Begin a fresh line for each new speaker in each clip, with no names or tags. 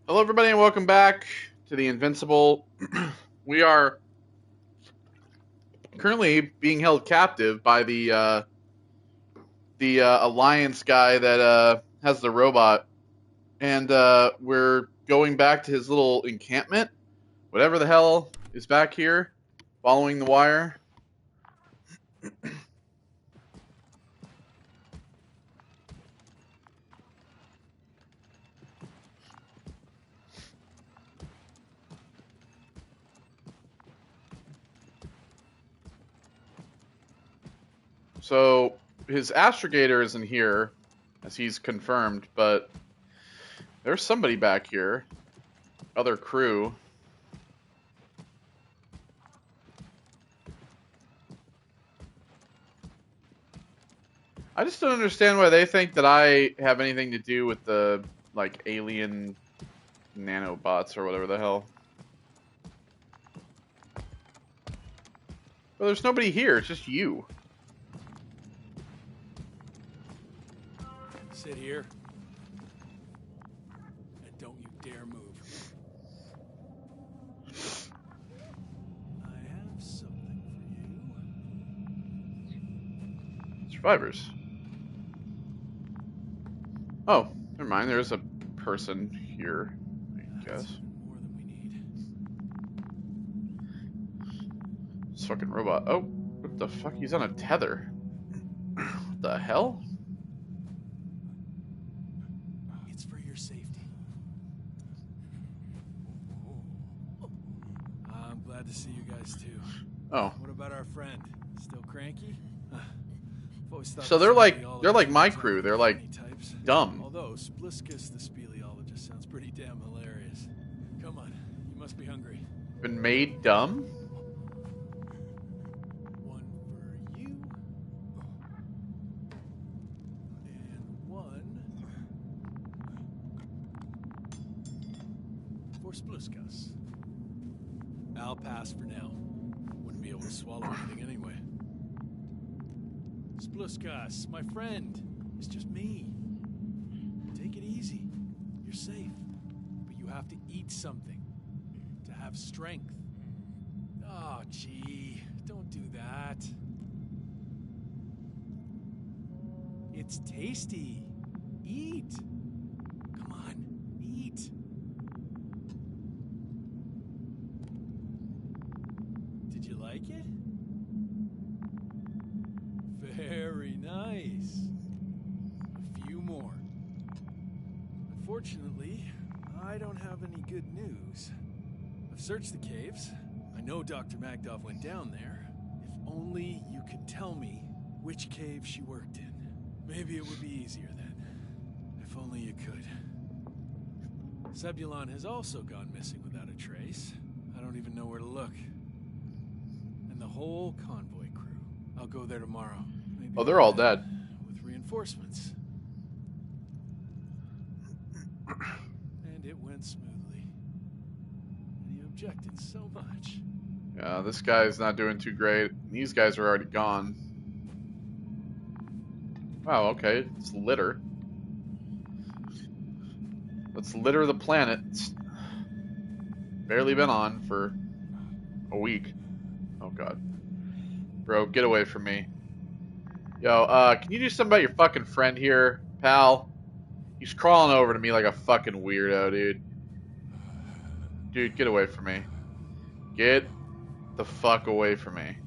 Hello, everybody, and welcome back to the Invincible. We are currently being held captive by the Alliance guy that has the robot, and we're going back to his little encampment, whatever the hell is back here, following the wire. So his astrogator isn't here, as he's confirmed, but there's somebody back here, other crew. I just don't understand why they think that I have anything to do with the, like, alien nanobots or whatever the hell. Well, there's nobody here, it's just you.
Sit here. And don't you dare move. I have something for you.
Survivors. Oh, never mind, there's a person here, I guess.
That's more than we need.
This fucking robot. Oh, what the fuck? He's on a tether. What the hell?
It's for your safety. I'm glad to see you guys too.
Oh.
What about our friend? Still cranky?
So they're like my crew. They're like dumb.
Although Spliskus the speleologist sounds pretty damn hilarious. Come on, you must be hungry.
Been made dumb?
One for you. And one for Spliskus. I'll pass for now. Wouldn't be able to swallow anything anyway. Spliskus, my friend. It's just me. Take it easy. You're safe. But you have to eat something to have strength. Oh, gee. Don't do that. It's tasty. Eat. Come on, eat. Did you like it? Very nice. A few more. Unfortunately, I don't have any good news. I've searched the caves. I know Dr. Magdov went down there. If only you could tell me which cave she worked in. Maybe it would be easier then. If only you could. Zebulon has also gone missing without a trace. I don't even know where to look. And the whole convoy crew. I'll go there tomorrow. Maybe
Oh, they're all dead.
with reinforcements. And it went smoothly. And you objected so much.
Yeah, this guy's not doing too great. These guys are already gone. Wow, okay. It's litter. Let's litter the planet. It's barely been on for a week. Oh, God. Bro, get away from me. Yo, can you do something about your fucking friend here, pal? He's crawling over to me like a fucking weirdo, dude. Dude, get away from me. Get the fuck away from me.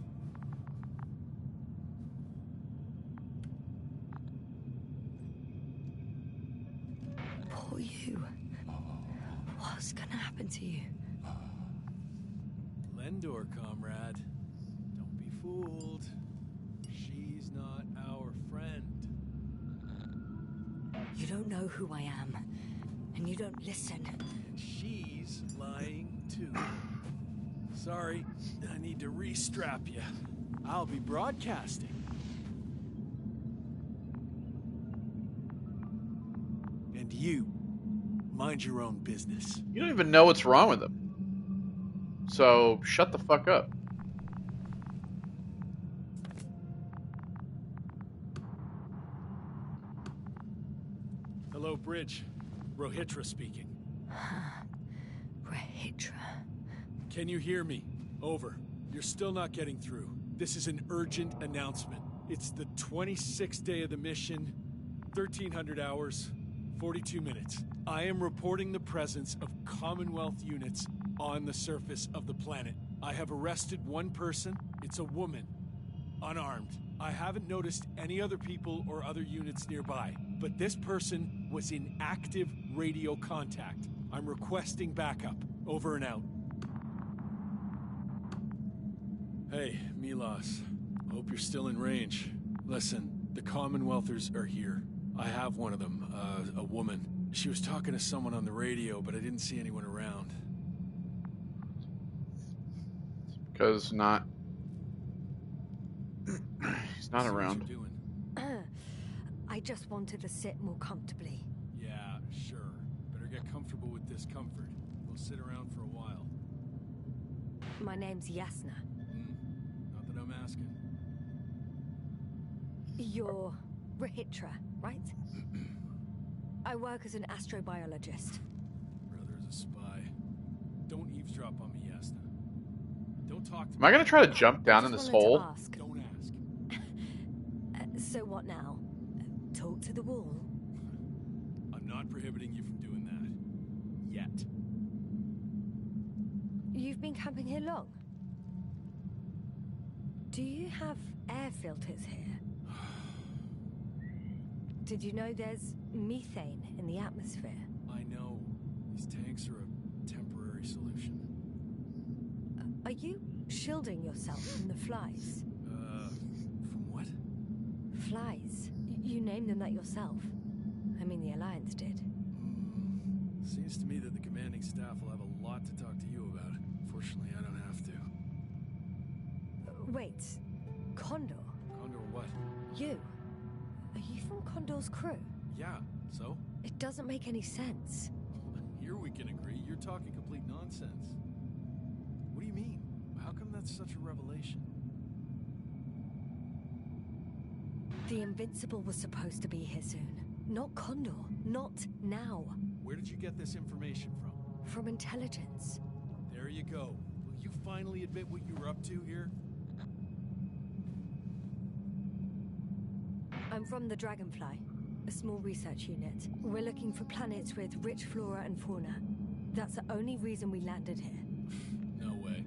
Poor you. What's gonna happen to you?
Lendor, comrade. Don't be fooled. She's not our friend.
You don't know who I am, and you don't listen.
She's lying too. Sorry, I need to re-strap you. I'll be broadcasting. And you, mind your own business.
You don't even know what's wrong with him. So, shut the fuck up.
Hello, Bridge. Rohitra speaking.
Rahitra.
Can you hear me? Over. You're still not getting through. This is an urgent announcement. It's the 26th day of the mission, 1300 hours, 42 minutes. I am reporting the presence of Commonwealth units on the surface of the planet. I have arrested one person. It's a woman, unarmed. I haven't noticed any other people or other units nearby, but this person was in active radio contact. I'm requesting backup. Over and out. Hey, Milos. Hope you're still in range. Listen, the Commonwealthers are here. I have one of them, a woman. She was talking to someone on the radio, but I didn't see anyone around.
Because not... He's not
See
around.
what you're doing.
I just wanted to sit more comfortably.
Yeah, sure. Better get comfortable with discomfort. We'll sit around for a while.
My name's Yasna.
Not that I'm asking.
You're Rahitra, right? I work as an astrobiologist.
Brother's a spy. Don't eavesdrop on me, Yasna. Don't talk to me.
Am I going to try to jump down in this hole?
Don't ask.
So what now? Talk to the wall?
I'm not prohibiting you from doing that. Yet.
You've been camping here long? Do you have air filters here? Did you know there's methane in the atmosphere?
I know. These tanks are a temporary solution.
Are you shielding yourself from the flies?
From what?
Flies. You named them that yourself. I mean, the Alliance did.
Seems to me that the commanding staff will have a lot to talk to you about. Fortunately, I don't have to.
Wait. Condor?
Condor what?
You? Are you from Condor's crew?
Yeah, so?
It doesn't make any sense.
Here we can agree. You're talking complete nonsense. What do you mean? How come that's such a revelation?
The Invincible was supposed to be here soon. Not Condor. Not now.
Where did you get this information from?
From intelligence.
There you go. Will you finally admit what you were up to here?
I'm from the Dragonfly, a small research unit. We're looking for planets with rich flora and fauna. That's the only reason we landed here.
No way.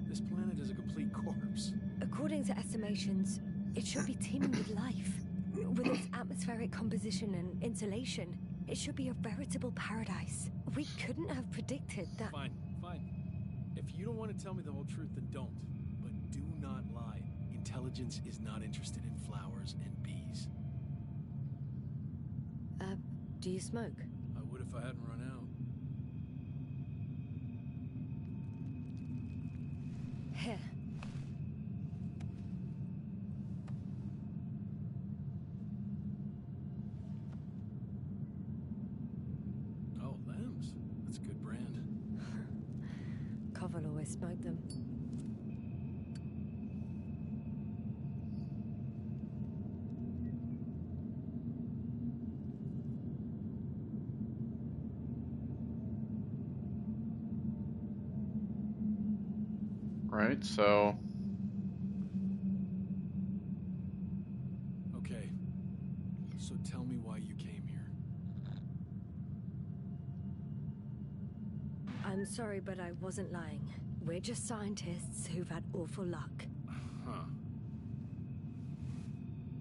This planet is a complete corpse.
According to estimations, it should be teeming with life. With its atmospheric composition and insulation, it should be a veritable paradise. We couldn't have predicted that.
Fine, fine. If you don't want to tell me the whole truth, then don't. But do not lie. Intelligence is not interested in flowers and bees.
Do you smoke?
I would if I hadn't run out.
Here.
Oh, Lambs. That's a good brand.
Koval always smoked them.
Right, so...
Okay. So tell me why you came here.
I'm sorry, but I wasn't lying. We're just scientists who've had awful luck.
Huh.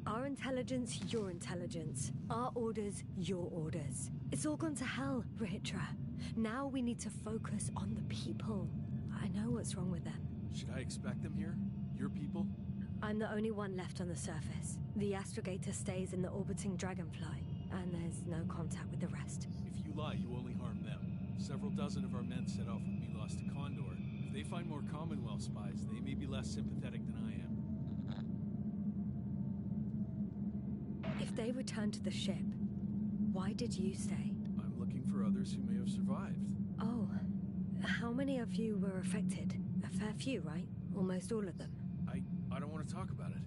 Our intelligence, your intelligence. Our orders, your orders. It's all gone to hell, Rahitra. Now we need to focus on the people. I know what's wrong with them.
Should I expect them here? Your people?
I'm the only one left on the surface. The astrogator stays in the orbiting dragonfly, and there's no contact with the rest.
If you lie, you only harm them. Several dozen of our men set off with Milos to Condor. If they find more Commonwealth spies, they may be less sympathetic than I am.
If they return to the ship, why did you stay?
I'm looking for others who may have survived.
Oh, how many of you were affected? A fair few, right? Almost all of them.
I don't want to talk about it.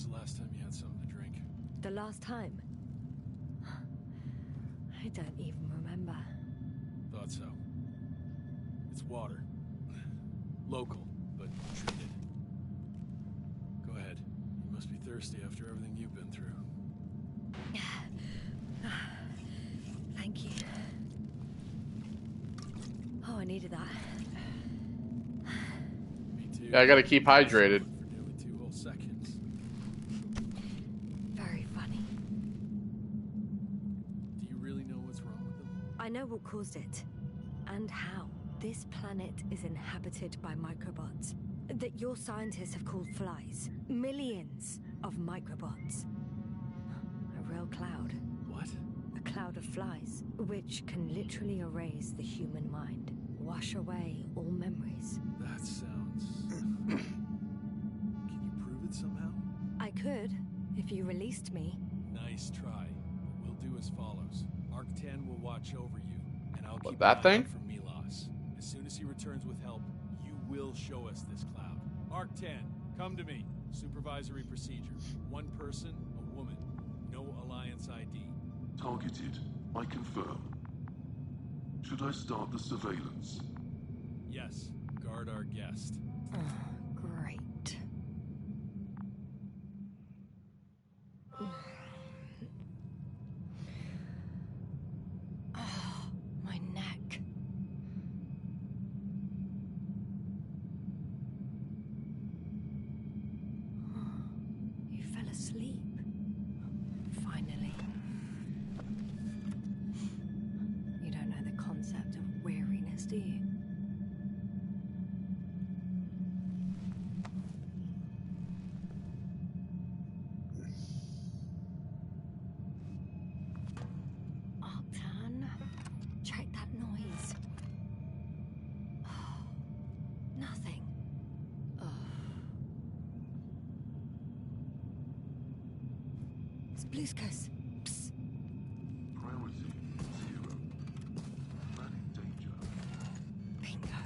was the last time you had something to drink?
The last time? I don't even remember.
Thought so. It's water. Local, but treated. Go ahead. You must be thirsty after everything you've been through.
Thank you. Oh, I needed that.
Me too.
Yeah, I gotta keep hydrated.
For nearly 2 whole seconds.
Very funny.
Do you really know what's wrong with them?
I know what caused it. And how. This planet is inhabited by microbots that your scientists have called flies. Millions of microbots. A real cloud.
What?
A cloud of flies, which can literally erase the human mind. Wash away all memories.
That sounds... Can you prove it somehow?
I could, if you released me.
Nice try. We'll do as follows. Arc 10 will watch over you, and I'll keep
that
an eye
thing?
out for Milos. As soon as he returns with help, you will show us this cloud. Arc 10, come to me. Supervisory procedure. One person, a woman. No Alliance ID.
Targeted. I confirm. Should I start the surveillance?
Yes, guard our guest.
Oh, great. Oh, my neck. You fell asleep. Finally. You don't know the concept of weariness, do you? Octan, check that noise. Oh, nothing. Oh. Spluskus. Psst.
Priority 0. Man in danger.
Bingo.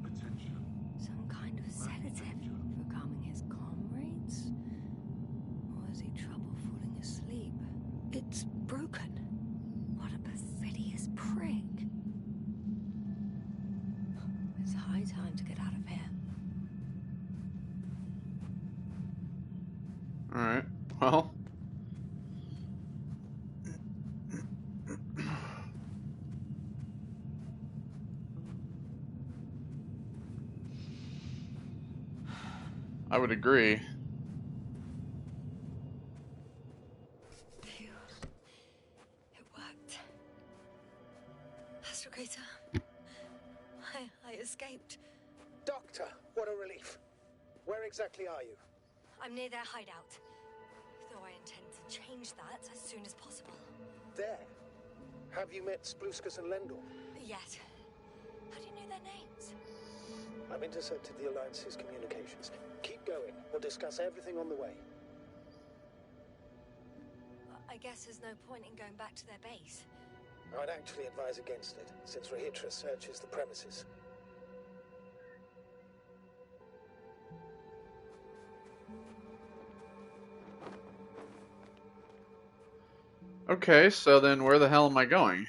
Attention.
Some kind of sedative for calming his comrades? Or has he trouble falling asleep? It's broken. What a perfidious prick. It's high time to get out of here.
Alright, well. I would agree.
Phew. It worked. Astrogator. I escaped.
Doctor, what a relief. Where exactly are you?
I'm near their hideout. Though I intend to change that as soon as possible.
There. Have you met Spluskus and Lendl?
Yet. How do you know their names?
I've intercepted the Alliance's communications. Keep going. We'll discuss everything on the way.
I guess there's no point in going back to their base.
I'd actually advise against it, since Rahitra searches the premises.
Okay, so then where the hell am I going?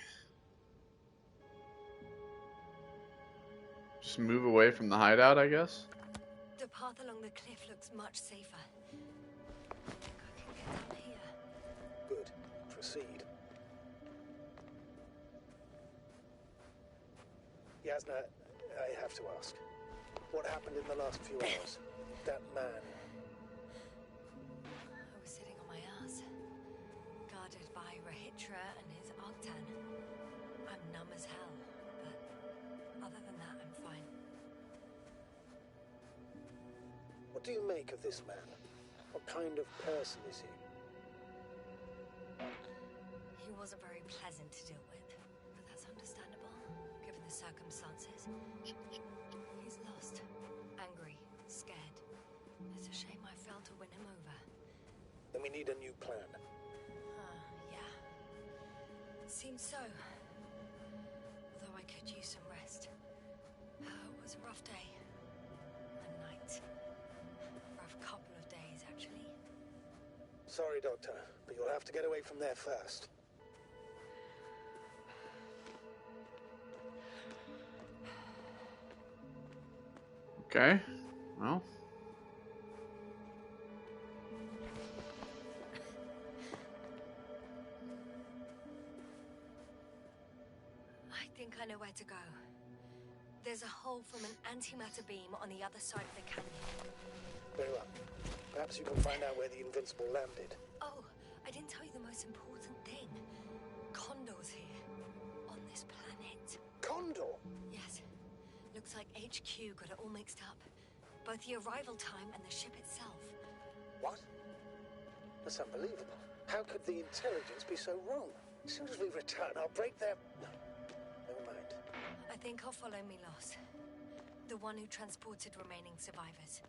Just move away from the hideout, I guess?
The path along the cliff looks much safer. I think I can get down here.
Good. Proceed. Yasna, I have to ask. What happened in the last few hours? That man.
I was sitting on my ass, guarded by Rahitra and his Octan. I'm numb as hell, but other than that, I'm fine.
What do you make of this man? What kind of person is he?
He wasn't very pleasant to deal with, but that's understandable, given the circumstances. He's lost, angry, scared. It's a shame I failed to win him over.
Then we need a new plan.
seems so. Although I could use some rest. It was a rough day. A night. Rough couple of days, actually.
Sorry, Doctor, but you'll have to get away from there first.
Okay. Well.
I think I know where to go. There's a hole from an antimatter beam on the other side of the canyon.
Very well. Perhaps you can find out where the Invincible landed.
Oh, I didn't tell you the most important thing. Condor's here. On this planet.
Condor?
Yes. Looks like HQ got it all mixed up. Both the arrival time and the ship itself.
What? That's unbelievable. How could the intelligence be so wrong? As soon as we return, I'll break their... No, never mind.
I think I'll follow Milos. The one who transported remaining survivors.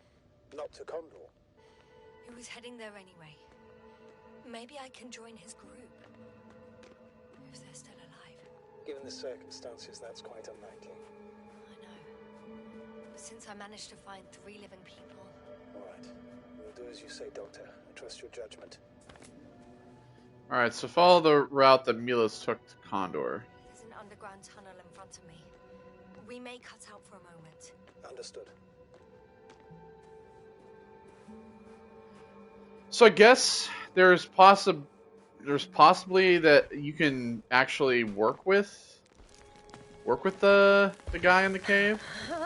Not to Condor.
He was heading there anyway. Maybe I can join his group. If they're still alive.
Given the circumstances, that's quite unlikely.
I know. But since I managed to find 3 living people...
All right. We'll do as you say, Doctor. I trust your judgment.
Alright, so follow the route that Milos took to Condor.
There's an underground tunnel in front of me. We may cut out for a moment.
Understood.
So I guess there's possibly that you can actually work with the guy in the cave.
I'm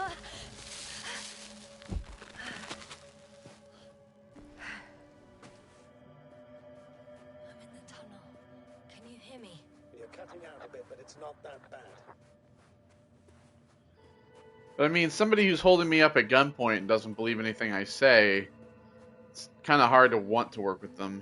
in the tunnel. Can you hear me?
You're cutting out a bit, but it's not that bad.
But I mean, somebody who's holding me up at gunpoint and doesn't believe anything I say, it's kind of hard to want to work with them.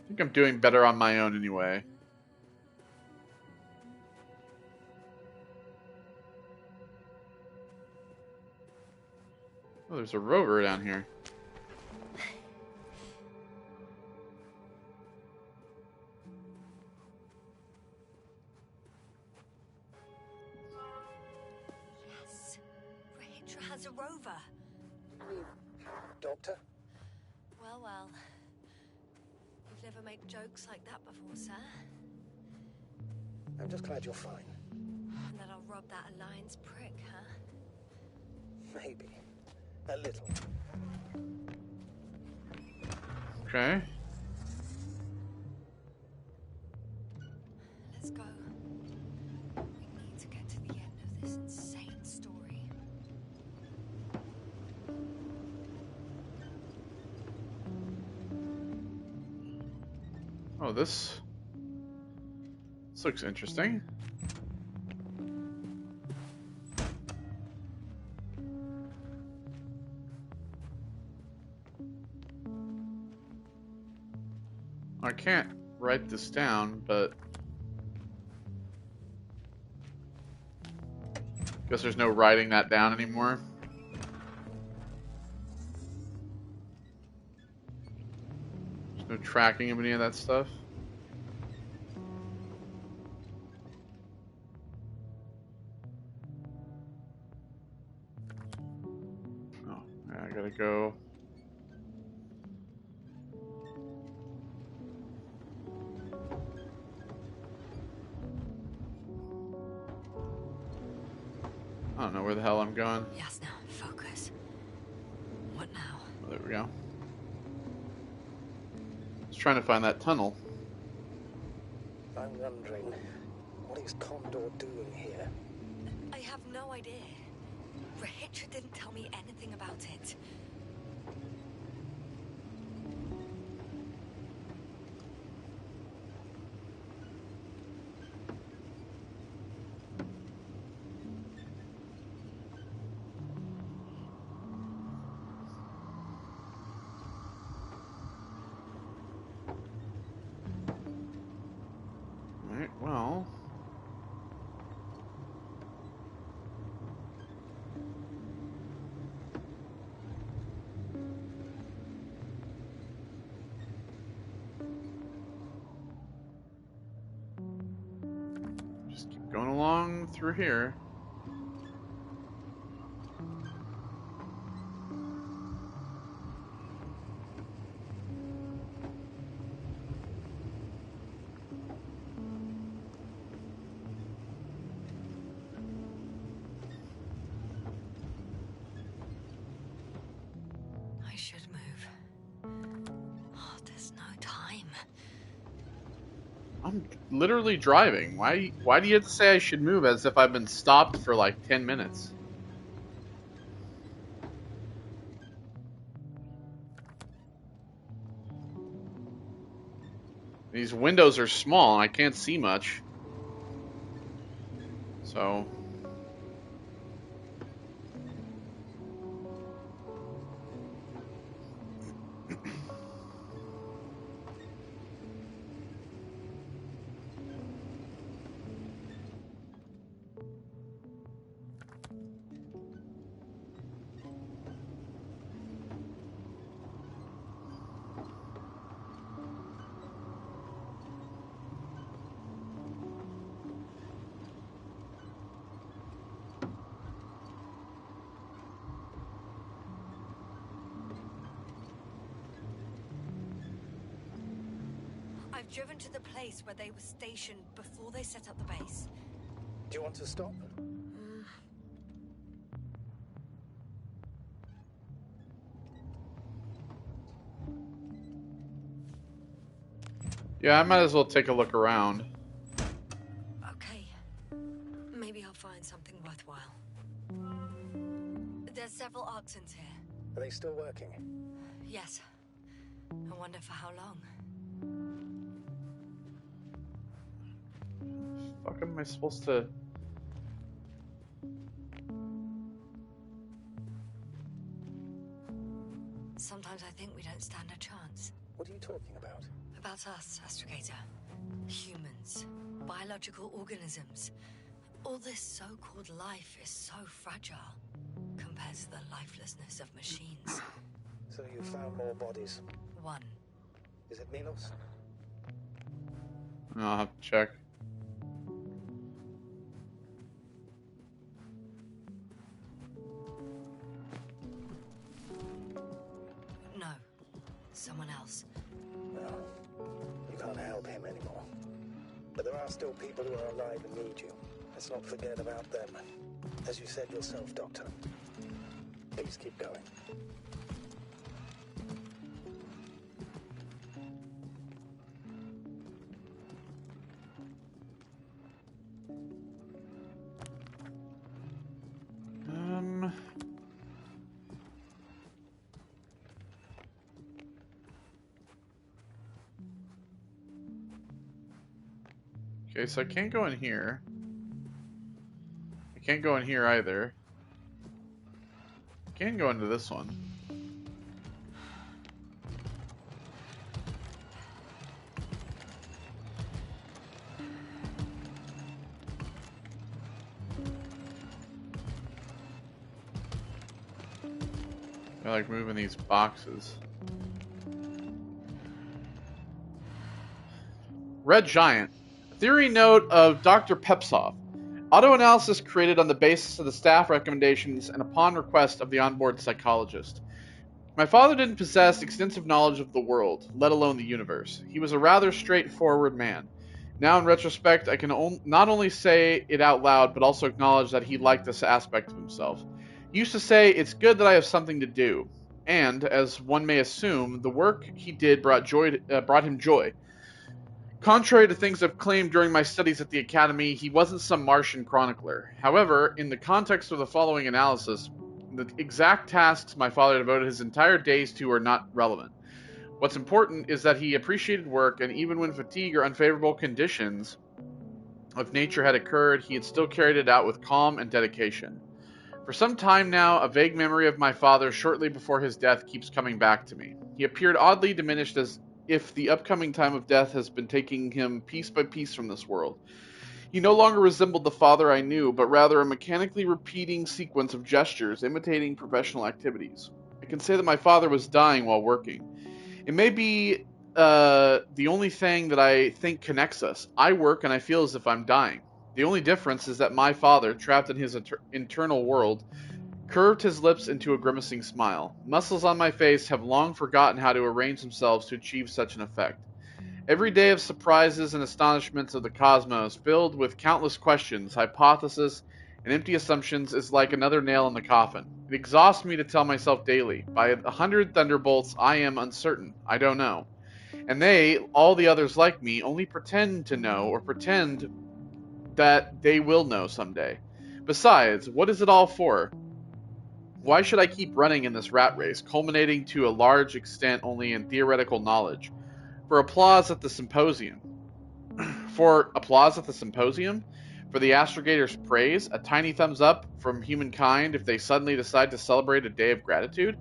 I think I'm doing better on my own anyway. Oh, there's a rover down here.
Yes. Rahitra has a rover.
You mean, Doctor?
Well, well. You've never made jokes like that before, sir.
I'm just glad you're fine.
And that I'll rob that Alliance prick, huh?
Maybe. A little.
Okay.
Let's go. We need to get to the end of this insane story.
Oh, this looks interesting. I can't write this down, but guess there's no writing that down anymore. There's no tracking of any of that stuff. Oh, I gotta go. I don't know where the hell I'm going.
Yes, now focus. What now?
Oh, there we go. Just trying to find that tunnel.
I'm wondering, what is Condor doing here?
I have no idea. Rahitra didn't tell me anything about it.
Alright, well. through here.
I should move. Oh, there's no time.
I'm literally driving. Why do you have to say I should move as if I've been stopped for like 10 minutes? These windows are small and I can't see much. So...
I've driven to the place where they were stationed before they set up the base.
Do you want to stop?
Yeah, I might as well take a look around.
Okay. Maybe I'll find something worthwhile. There's several Arxons here.
Are they still working?
Yes. I wonder for how long.
Fuck am I supposed to...
Sometimes I think we don't stand a chance.
What are you talking about?
About us, Astrogator. Humans. Biological organisms. All this so-called life is so fragile compared to the lifelessness of machines.
So you found more bodies.
One.
Is it Milos?
I'll have to check.
No. Someone else.
No. You can't help him anymore. But there are still people who are alive and need you. Let's not forget about them. As you said yourself, Doctor. Please keep going.
Okay, so I can't go in here. I can't go in here either. I can go into this one. I like moving these boxes. Red Giant. Theory note of Dr. Pepsov. Auto-analysis created on the basis of the staff recommendations and upon request of the onboard psychologist. My father didn't possess extensive knowledge of the world, let alone the universe. He was a rather straightforward man. Now, in retrospect, I can not only say it out loud, but also acknowledge that he liked this aspect of himself. He used to say, "It's good that I have something to do." And, as one may assume, the work he did brought him joy. Contrary to things I've claimed during my studies at the Academy, he wasn't some Martian chronicler. However, in the context of the following analysis, the exact tasks my father devoted his entire days to are not relevant. What's important is that he appreciated work, and even when fatigue or unfavorable conditions of nature had occurred, he had still carried it out with calm and dedication. For some time now, a vague memory of my father shortly before his death keeps coming back to me. He appeared oddly diminished, as if the upcoming time of death has been taking him piece by piece from this world. He no longer resembled the father I knew, but rather a mechanically repeating sequence of gestures imitating professional activities. I can say that my father was dying while working. It may be the only thing that I think connects us. I work and I feel as if I'm dying. The only difference is that my father, trapped in his internal world, curved his lips into a grimacing smile. Muscles on my face have long forgotten how to arrange themselves to achieve such an effect. Every day of surprises and astonishments of the cosmos, filled with countless questions, hypotheses, and empty assumptions, is like another nail in the coffin. It exhausts me to tell myself daily, by 100 thunderbolts, I am uncertain, I don't know. And they, all the others like me, only pretend to know or pretend that they will know someday. Besides, what is it all for? Why should I keep running in this rat race, culminating to a large extent only in theoretical knowledge? For applause at the symposium. For applause at the symposium? For the astrogator's praise? A tiny thumbs up from humankind if they suddenly decide to celebrate a day of gratitude?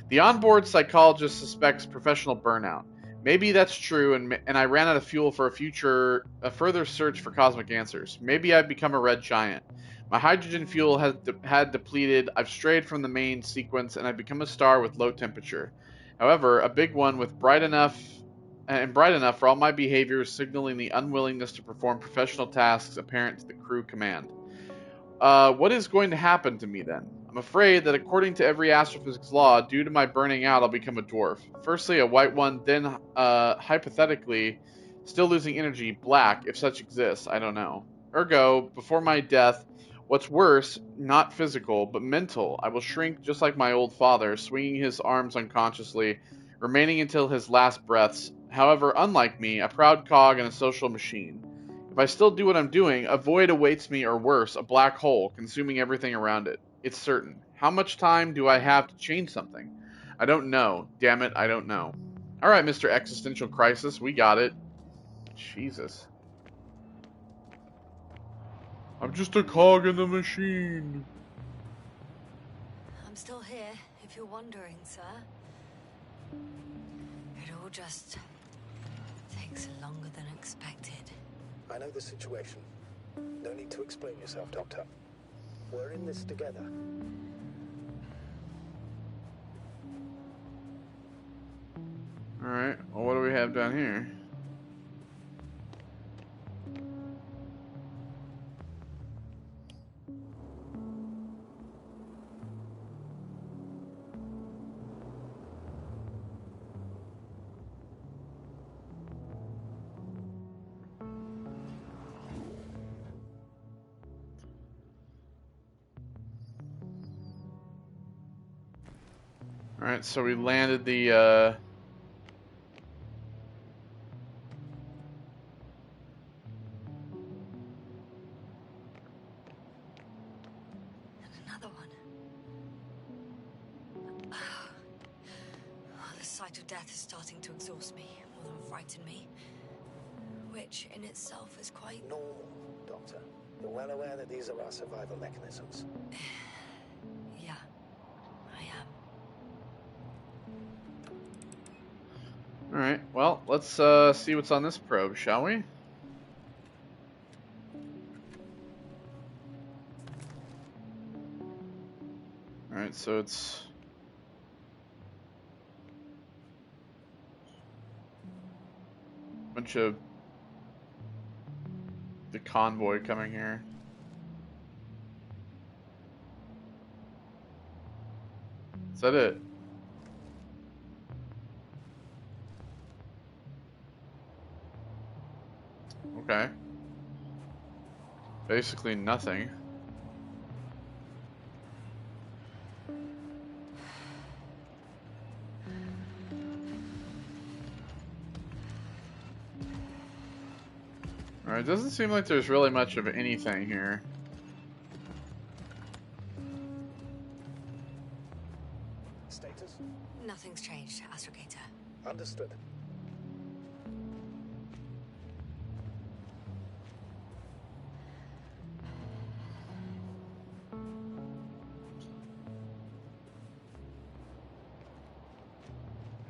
The onboard psychologist suspects professional burnout. Maybe that's true, and I ran out of fuel for a further search for cosmic answers. Maybe I've become a red giant. My hydrogen fuel had depleted. I've strayed from the main sequence, and I've become a star with low temperature. However, a big one with bright enough for all my behaviors, signaling the unwillingness to perform professional tasks apparent to the crew command. What is going to happen to me then? I'm afraid that according to every astrophysics law, due to my burning out, I'll become a dwarf. Firstly, a white one, then, hypothetically, still losing energy, black, if such exists, I don't know. Ergo, before my death, what's worse, not physical, but mental, I will shrink just like my old father, swinging his arms unconsciously, remaining until his last breaths. However, unlike me, a proud cog in a social machine. If I still do what I'm doing, a void awaits me, or worse, a black hole, consuming everything around it. It's certain. How much time do I have to change something? I don't know. Damn it, I don't know. Alright, Mr. Existential Crisis, we got it. Jesus. I'm just a cog in the machine.
I'm still here, if you're wondering, sir. It all just takes longer than expected.
I know the situation. No need to explain yourself, Doctor. We're in this together.
Alright, well, what do we have down here? Alright, so we landed the,
And another one. The sight of death is starting to exhaust me more than frighten me. Which, in itself, is quite
Normal, Doctor. You're well aware that these are our survival mechanisms.
Yeah, I am.
Alright, well, let's see what's on this probe, shall we? Alright, so it's... a bunch of the convoy coming here. Is that it? Okay. Basically nothing. Alright, doesn't seem like there's really much of anything here.
Status?
Nothing's changed, Astrogator.
Understood.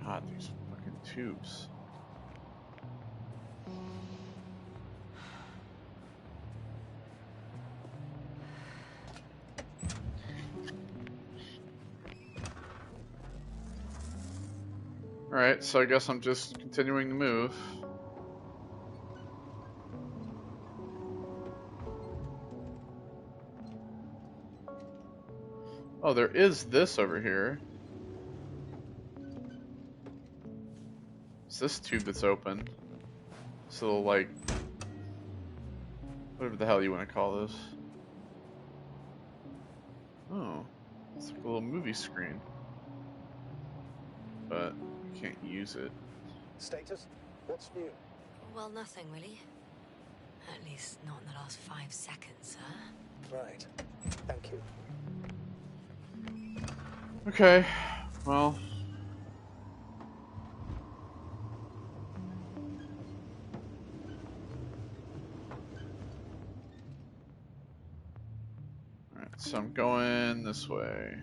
God, these fucking tubes. Alright, so I guess I'm just continuing to move. Oh, there is this over here. It's this tube that's open. So, like, whatever the hell you want to call this. Oh, it's like a little movie screen. But I can't use it.
Status? What's new?
Well, nothing really. At least not in the last 5 seconds, sir.
Right. Thank you.
Okay, well. Alright, so I'm going this way.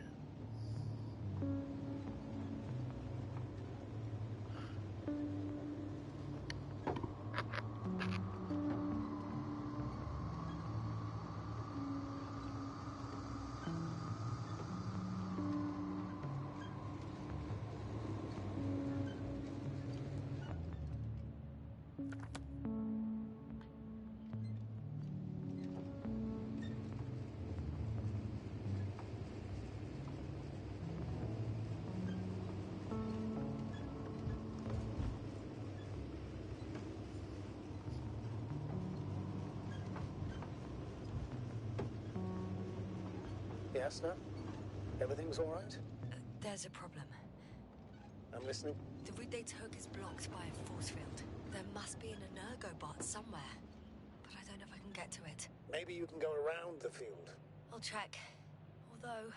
Yes, no? Everything's all right?
There's a problem.
I'm listening.
The route they took is blocked by a force field. There must be an energobot somewhere, but I don't know if I can get to it.
Maybe you can go around the field.
I'll check. Although...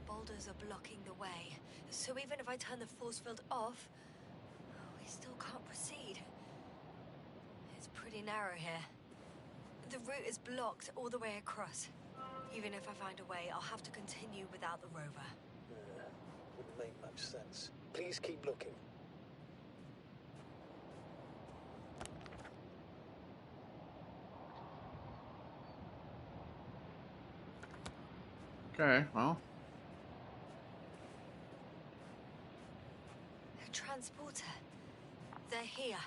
boulders are blocking the way, so even if I turn the force field off, we still can't proceed. It's pretty narrow here. The route is blocked all the way across. Even if I find a way, I'll have to continue without the rover.
Wouldn't make much sense. Please keep looking.
Okay, well.
A transporter. They're here.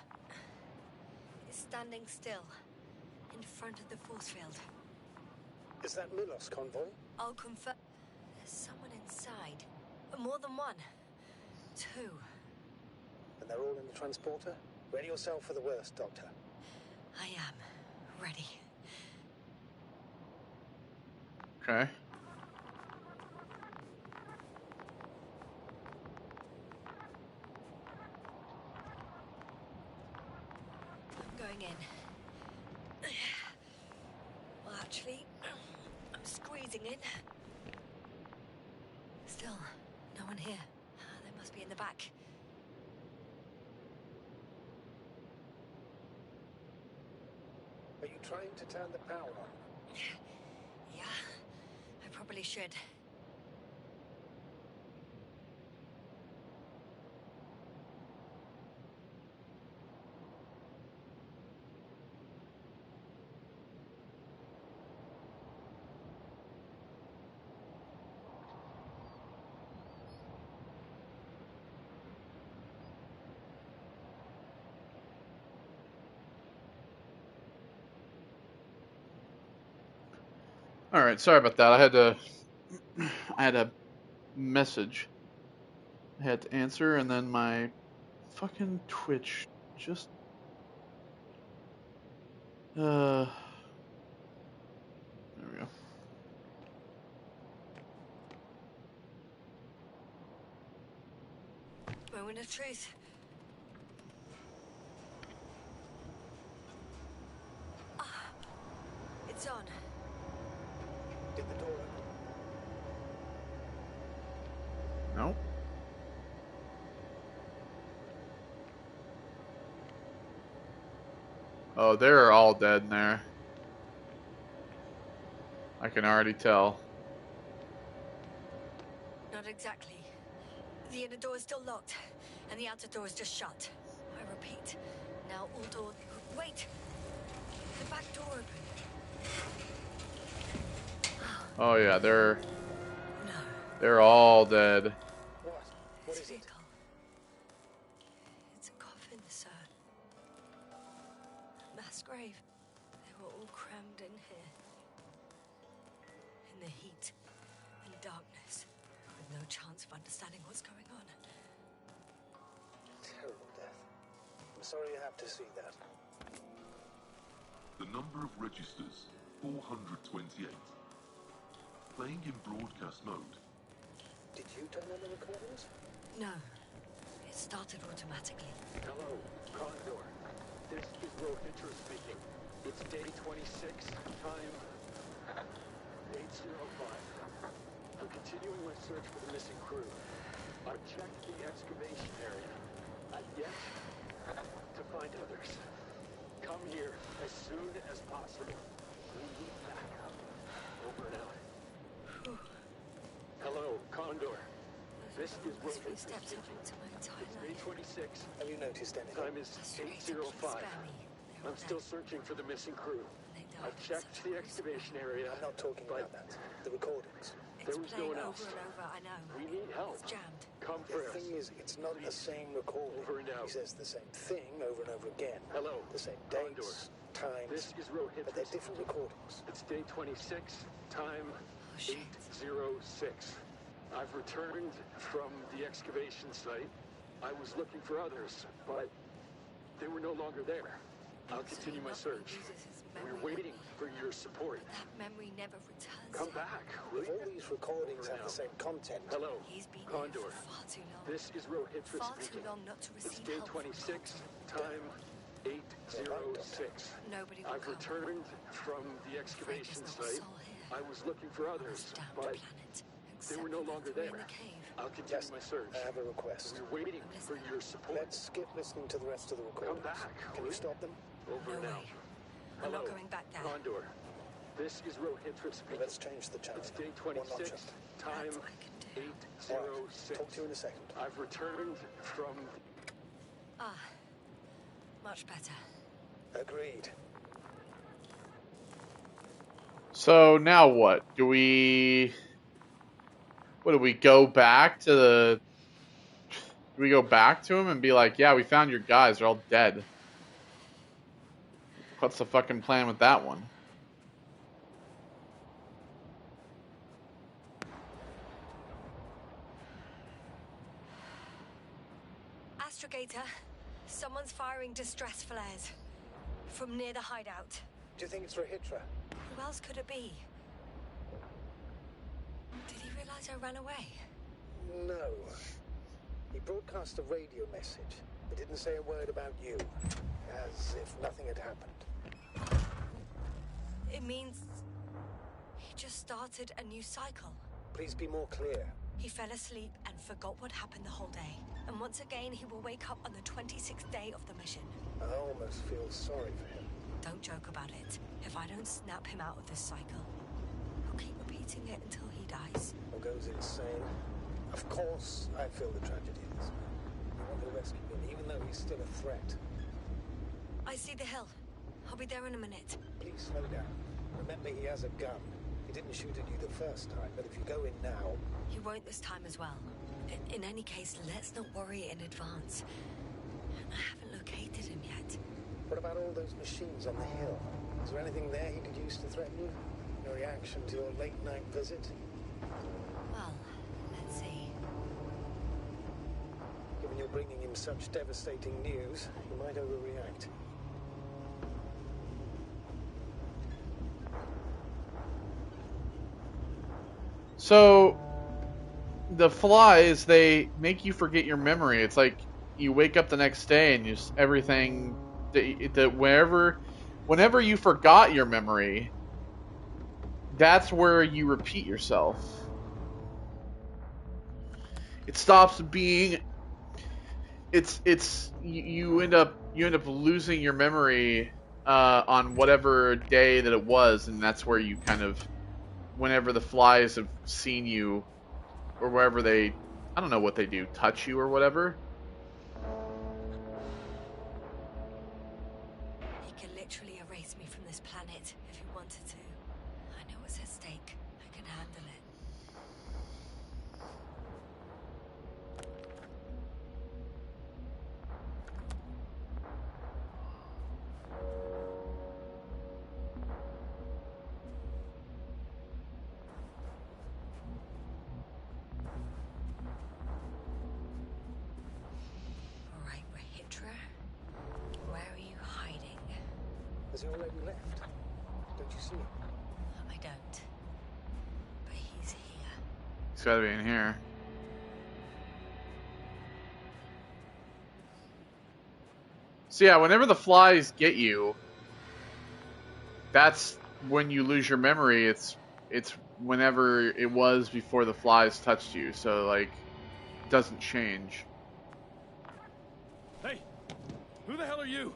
It's standing still, in front of the force field.
Is that Milos convoy?
I'll confirm. There's someone inside. More than one. 2.
And they're all in the transporter? Ready yourself for the worst, Doctor.
I am ready.
Okay.
I'm going in. Well, actually, I'm squeezing in. Still, no one here. They must be in the back.
Are you trying to turn the power on?
Yeah, I probably should.
All right, sorry about that. I had a message I had to answer, and then my fucking Twitch just there we go.
Moment of truth. Ah, it's on.
Did the door open?
Nope. Oh, they're all dead in there. I can already tell.
Not exactly. The inner door is still locked, and the outer door is just shut. I repeat, now all doors... Wait! The back door opened.
Oh yeah,
No.
they're all dead.
What? What
This
is it?
vehicle. It's a coffin, sir. A mass grave. in here. In the heat and darkness, with no chance of understanding what's going on.
Terrible death. I'm sorry you have to see that.
The number of registers, 428. Playing in broadcast mode.
Did you turn on the recordings?
No. It started automatically.
Hello, Condor. This is Rohitra speaking. It's day 26, time 8:05. I'm continuing my search for the missing crew. I've checked the excavation area. I've yet to find others. Come here as soon as possible. We need backup. Over and out. Hello, Condor. This is
Those
Rohitra
footsteps have
speaking.
walked to my entire
It's day
life.
26.
Have you noticed anything?
Time is
Frustrating.
8:05.
Spare me. They're
I'm
all
still
dead.
searching for the missing crew.
They died
I've
in
checked
such
the
a
excavation area.
I'm not talking
but
about that. The recordings.
It's
there was
playing
no one
over
else.
and over, I know.
We need help.
It's jammed.
Come
The
for us.
thing is, it's not the same recording.
Over and out.
He says the same thing over and over again.
Hello,
The same
Condor.
dates, times,
This is Rohitra.
but they're different recordings.
It's day 26, time
Oh, shit.
8:06. I've returned from the excavation site. I was looking for others, but they were no longer there. I'll
So
continue
he
my
not
search.
uses his
We're
memory
waiting
with me.
for your support.
But that memory never returns.
Come back, will
If all
you?
these recordings
Over
have
now.
the same content,
Hello,
He's been
Condor.
here for far too long.
This is Rohitra
Far too
speaking.
long not to
It's
receive
day
help from
26,
Doctor.
time 8:06.
Nobody will
I've
come.
returned from the
Afraid
excavation
there's not a
site.
soul here.
I was looking for
On
others,
this damned
but
planet,
they were
except
no
for the
longer
three in
there.
the cave.
I'll continue
yes,
my search.
I have a request.
We're waiting for your support.
Let's skip listening to the rest of the recordings.
back,
Can
will
you
you?
stop them?
Over
No
and out.
way. I'm
Hello,
not going back there.
Condor. This is Rohitra speaking.
Let's change the channel.
It's day
One notch
26,
up.
time
That I can do.
8:06.
Talk to you in a second.
I've returned from
Ah, much better.
Agreed.
So now what? Do we go back to the... Do we go back to him and be like, yeah, we found your guys, they're all dead. What's the fucking plan with that one?
Astrogator, someone's firing distress flares from near the hideout.
Do you think it's Rohitra?
Who else could it be? Did he realize I ran away?
No. He broadcast a radio message. He didn't say a word about you. As if nothing had happened.
It means he just started a new cycle.
Please be more clear.
He fell asleep and forgot what happened the whole day. And once again, he will wake up on the 26th day of the mission.
I almost feel sorry for him.
Don't joke about it. If I don't snap him out of this cycle, he'll keep repeating it until he dies.
Or goes insane. Of course, I feel the tragedy of this man. You want to rescue him, even though he's still a threat.
I see the hill. I'll be there in a minute.
Please slow down. Remember, he has a gun. He didn't shoot at you the first time, but if you go in now...
He won't this time as well. In any case, let's not worry in advance. I haven't located him yet.
What about all those machines on the hill? Is there anything there he could use to threaten you? No reaction to your late-night visit?
Well, let's see.
Given you're bringing him such devastating news, he might overreact.
So, the flies, they make you forget your memory. It's like you wake up the next day and just everything that whenever you forgot your memory, that's where you repeat yourself. It stops being. You end up losing your memory on whatever day that it was, and that's where you kind of, whenever the flies have seen you, or wherever they, I don't know what they do, touch you or whatever.
He can literally erase me from this planet if he wanted to. I know what's at stake. I can handle it.
Has he already left? Don't you see him?
I don't. But he's here.
He's gotta be in here. So yeah, whenever the flies get you, that's when you lose your memory. It's whenever it was before the flies touched you. So like, it doesn't change.
Hey, who the hell are you?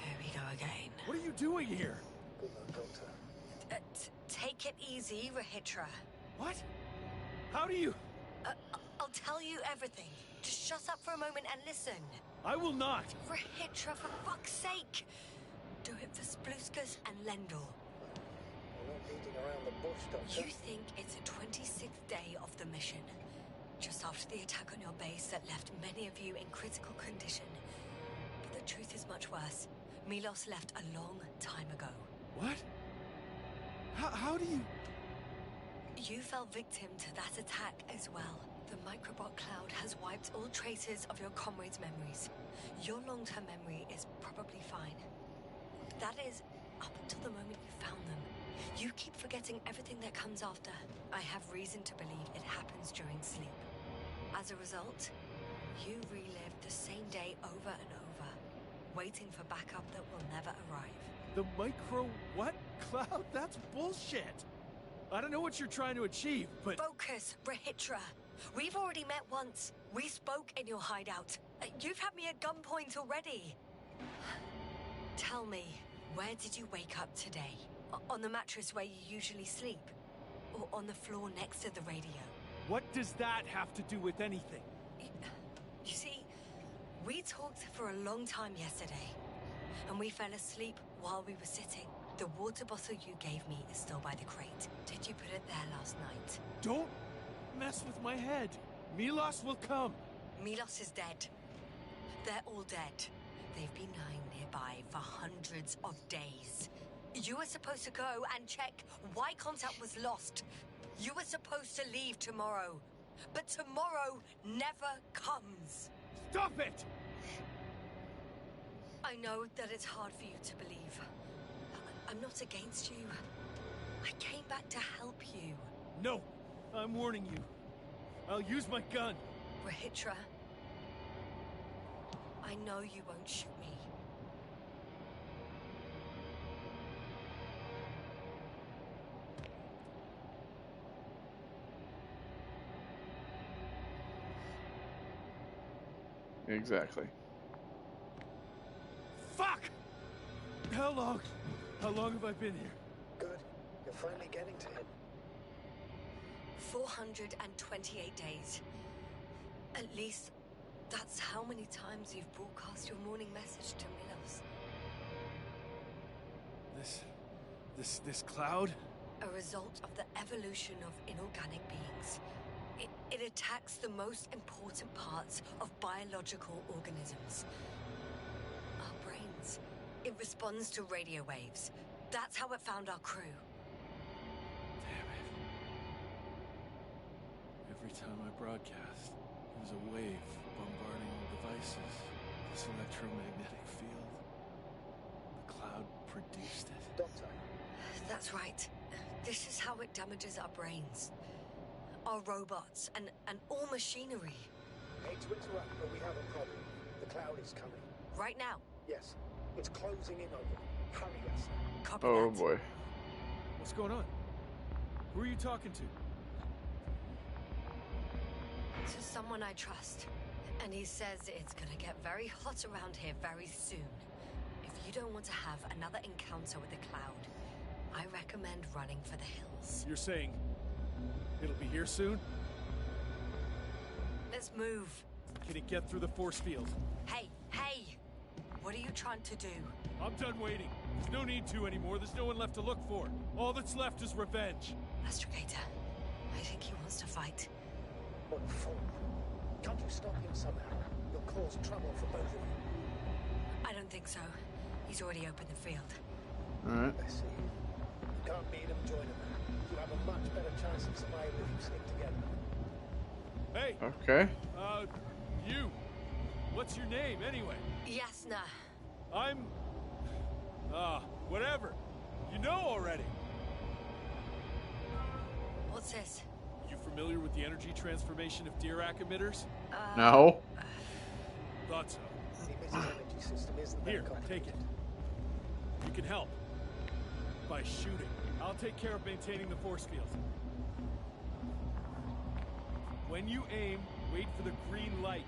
Here we go again.
What are you doing here?
Good luck, Doctor.
Take it easy, Rahitra.
What? How do you...
I'll tell you everything. Just shut up for a moment and listen.
I will not.
Rahitra, for fuck's sake! Do it for Spluskas and Lendl.
We're not beating around the bush, Doctor.
You think it's the 26th day of the mission, just after the attack on your base that left many of you in critical condition. But the truth is much worse. Milos left a long time ago.
What? How do you...
You fell victim to that attack as well. The microbot cloud has wiped all traces of your comrades' memories. Your long-term memory is probably fine. That is, up until the moment you found them. You keep forgetting everything that comes after. I have reason to believe it happens during sleep. As a result, you relive the same day over and over, waiting for backup that will never arrive.
The micro... what? Cloud? That's bullshit! I don't know what you're trying to achieve, but...
Focus, Rahitra. We've already met once. We spoke in your hideout. You've had me at gunpoint already. Tell me, where did you wake up today? On the mattress where you usually sleep? Or on the floor next to the radio?
What does that have to do with anything?
You see, we talked for a long time yesterday. And we fell asleep while we were sitting. The water bottle you gave me is still by the crate. Did you put it there last night?
Don't mess with my head. Milos will come.
Milos is dead. They're all dead. They've been lying nearby for hundreds of days. You were supposed to go and check why contact was lost. You were supposed to leave tomorrow. But tomorrow never comes.
Stop it!
I know that it's hard for you to believe. I'm not against you. I came back to help you.
No, I'm warning you. I'll use my gun.
Rahitra, I know you won't shoot me.
Exactly.
Fuck! How long have I been here?
Good. You're finally getting to him.
428 days. At least, that's how many times you've broadcast your morning message to Milos.
This cloud?
A result of the evolution of inorganic beings. It attacks the most important parts of biological organisms. Our brains. It responds to radio waves. That's how it found our crew.
Damn it. Every time I broadcast, there's a wave bombarding all devices. This electromagnetic field. The cloud produced it.
Doctor,
That's right. This is how it damages our brains. Our robots and all machinery.
hate to interrupt, but we have a problem. The cloud is coming.
Right now.
Yes, it's closing in on you. Hurry us.
Copy
Oh
that.
boy.
What's going on? Who are you talking to?
To someone I trust. And he says it's gonna get very hot around here very soon. If you don't want to have another encounter with the cloud, I recommend running for the hills.
You're saying it'll be here soon?
Let's move.
Can it get through the force field?
Hey! What are you trying to do?
I'm done waiting. There's no need to anymore. There's no one left to look for. All that's left is revenge.
Astrogator, I think he wants to fight.
What a fool. Can't you stop him somehow? You'll cause trouble for both of you.
I don't think so. He's already opened the field.
Alright.
I see. You can't beat him, join him. You have a much better chance of survival if you stick together.
Hey,
Okay.
you. What's your name, anyway?
Yasna.
I'm Whatever. You know already.
What's this?
You familiar with the energy transformation of Dirac emitters?
No.
Thought so.
The emitter's energy system isn't that
Here,
complicated.
take it. You can help. By shooting. I'll take care of maintaining the force field. When you aim, wait for the green light.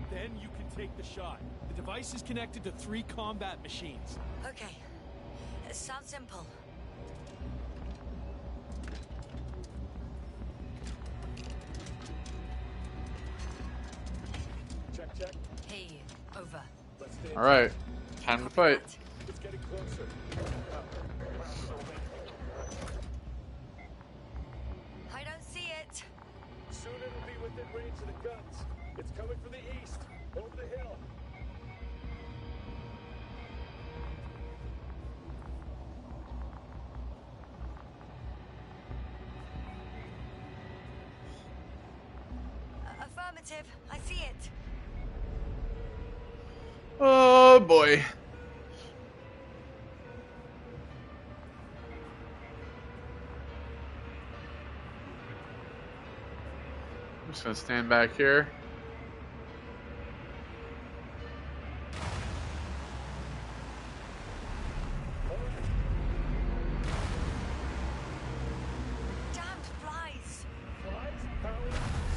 Then you can take the shot. The device is connected to 3 combat machines.
Okay. It sounds simple.
Check, check.
Hey, over.
Let's stay.
All right. Time to fight.
It's getting closer.
I don't see it.
Soon it'll be within range of the guns. It's coming from the east, over the hill.
Affirmative. I see it.
Oh boy. I'm just gonna stand back here.
Damned flies.
Flies, power,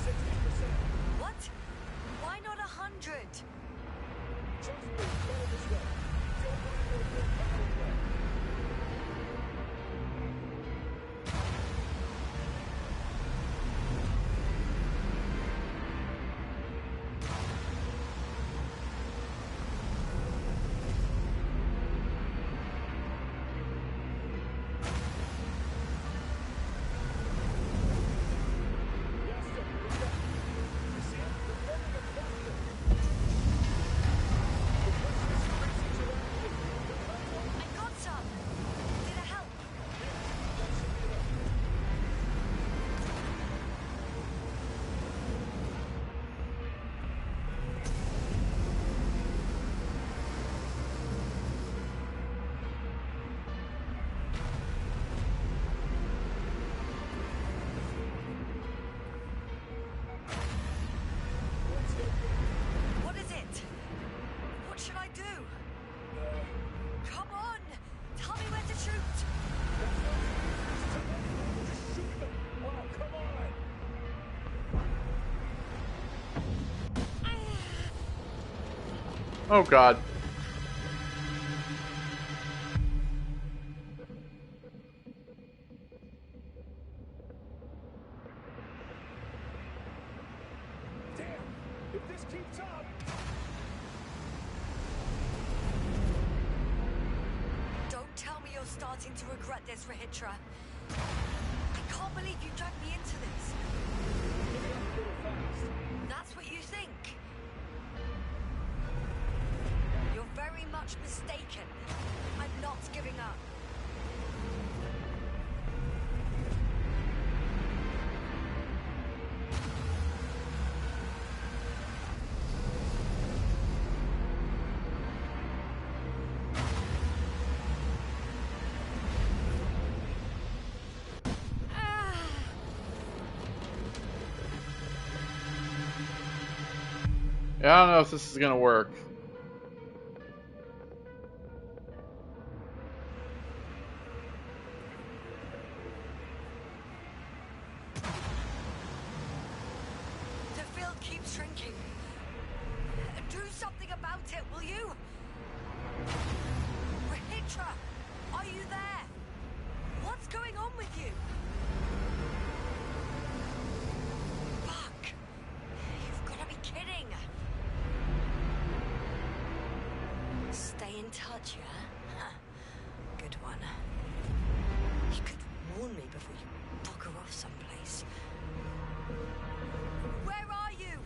60%.
What? Why not 100?
Trust me, better this way. Don't mind your good power play. Yes, sir. Look up. You see it? They're forming a cluster. The cluster species around you. The platform.
I got some. Did it help?
That should be enough. What's it?
What is it? What should I do? Come on! Tell me where to shoot!
Just shoot them! Oh, come on!
Oh god.
Damn! If this keeps up...
Don't tell me you're starting to regret this, Rahitra. I can't believe you dragged me into this.
Giving up a little fast.
That's what you think. You're very much mistaken. I'm not giving up.
Yeah, I don't know if this is gonna work.
The field keeps shrinking. Do something about it, will you? Rahitra, are you there? What's going on with you? Fuck. You've got to be kidding. Stay in touch, yeah? Huh. Good one. You could warn me before you bugger off someplace. Where are you?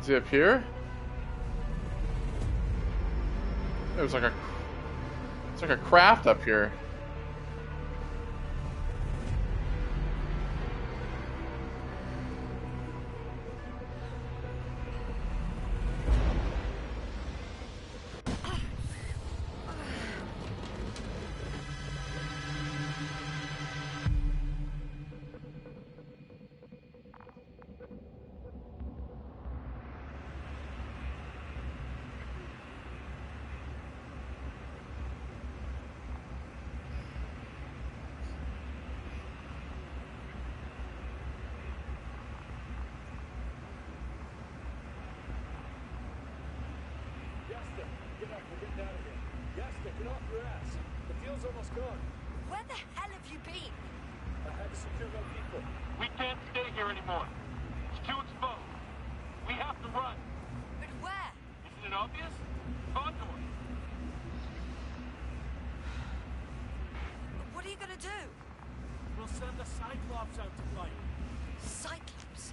Is he up here? There's like a... It's like a craft up here.
Get off your ass. The field's almost gone.
Where the hell have you been?
I had to secure my people.
We can't stay here anymore. It's too exposed. We have to run.
But where?
Isn't it obvious? Convoy.
What are you gonna do?
We'll send the Cyclops out to fight.
Cyclops?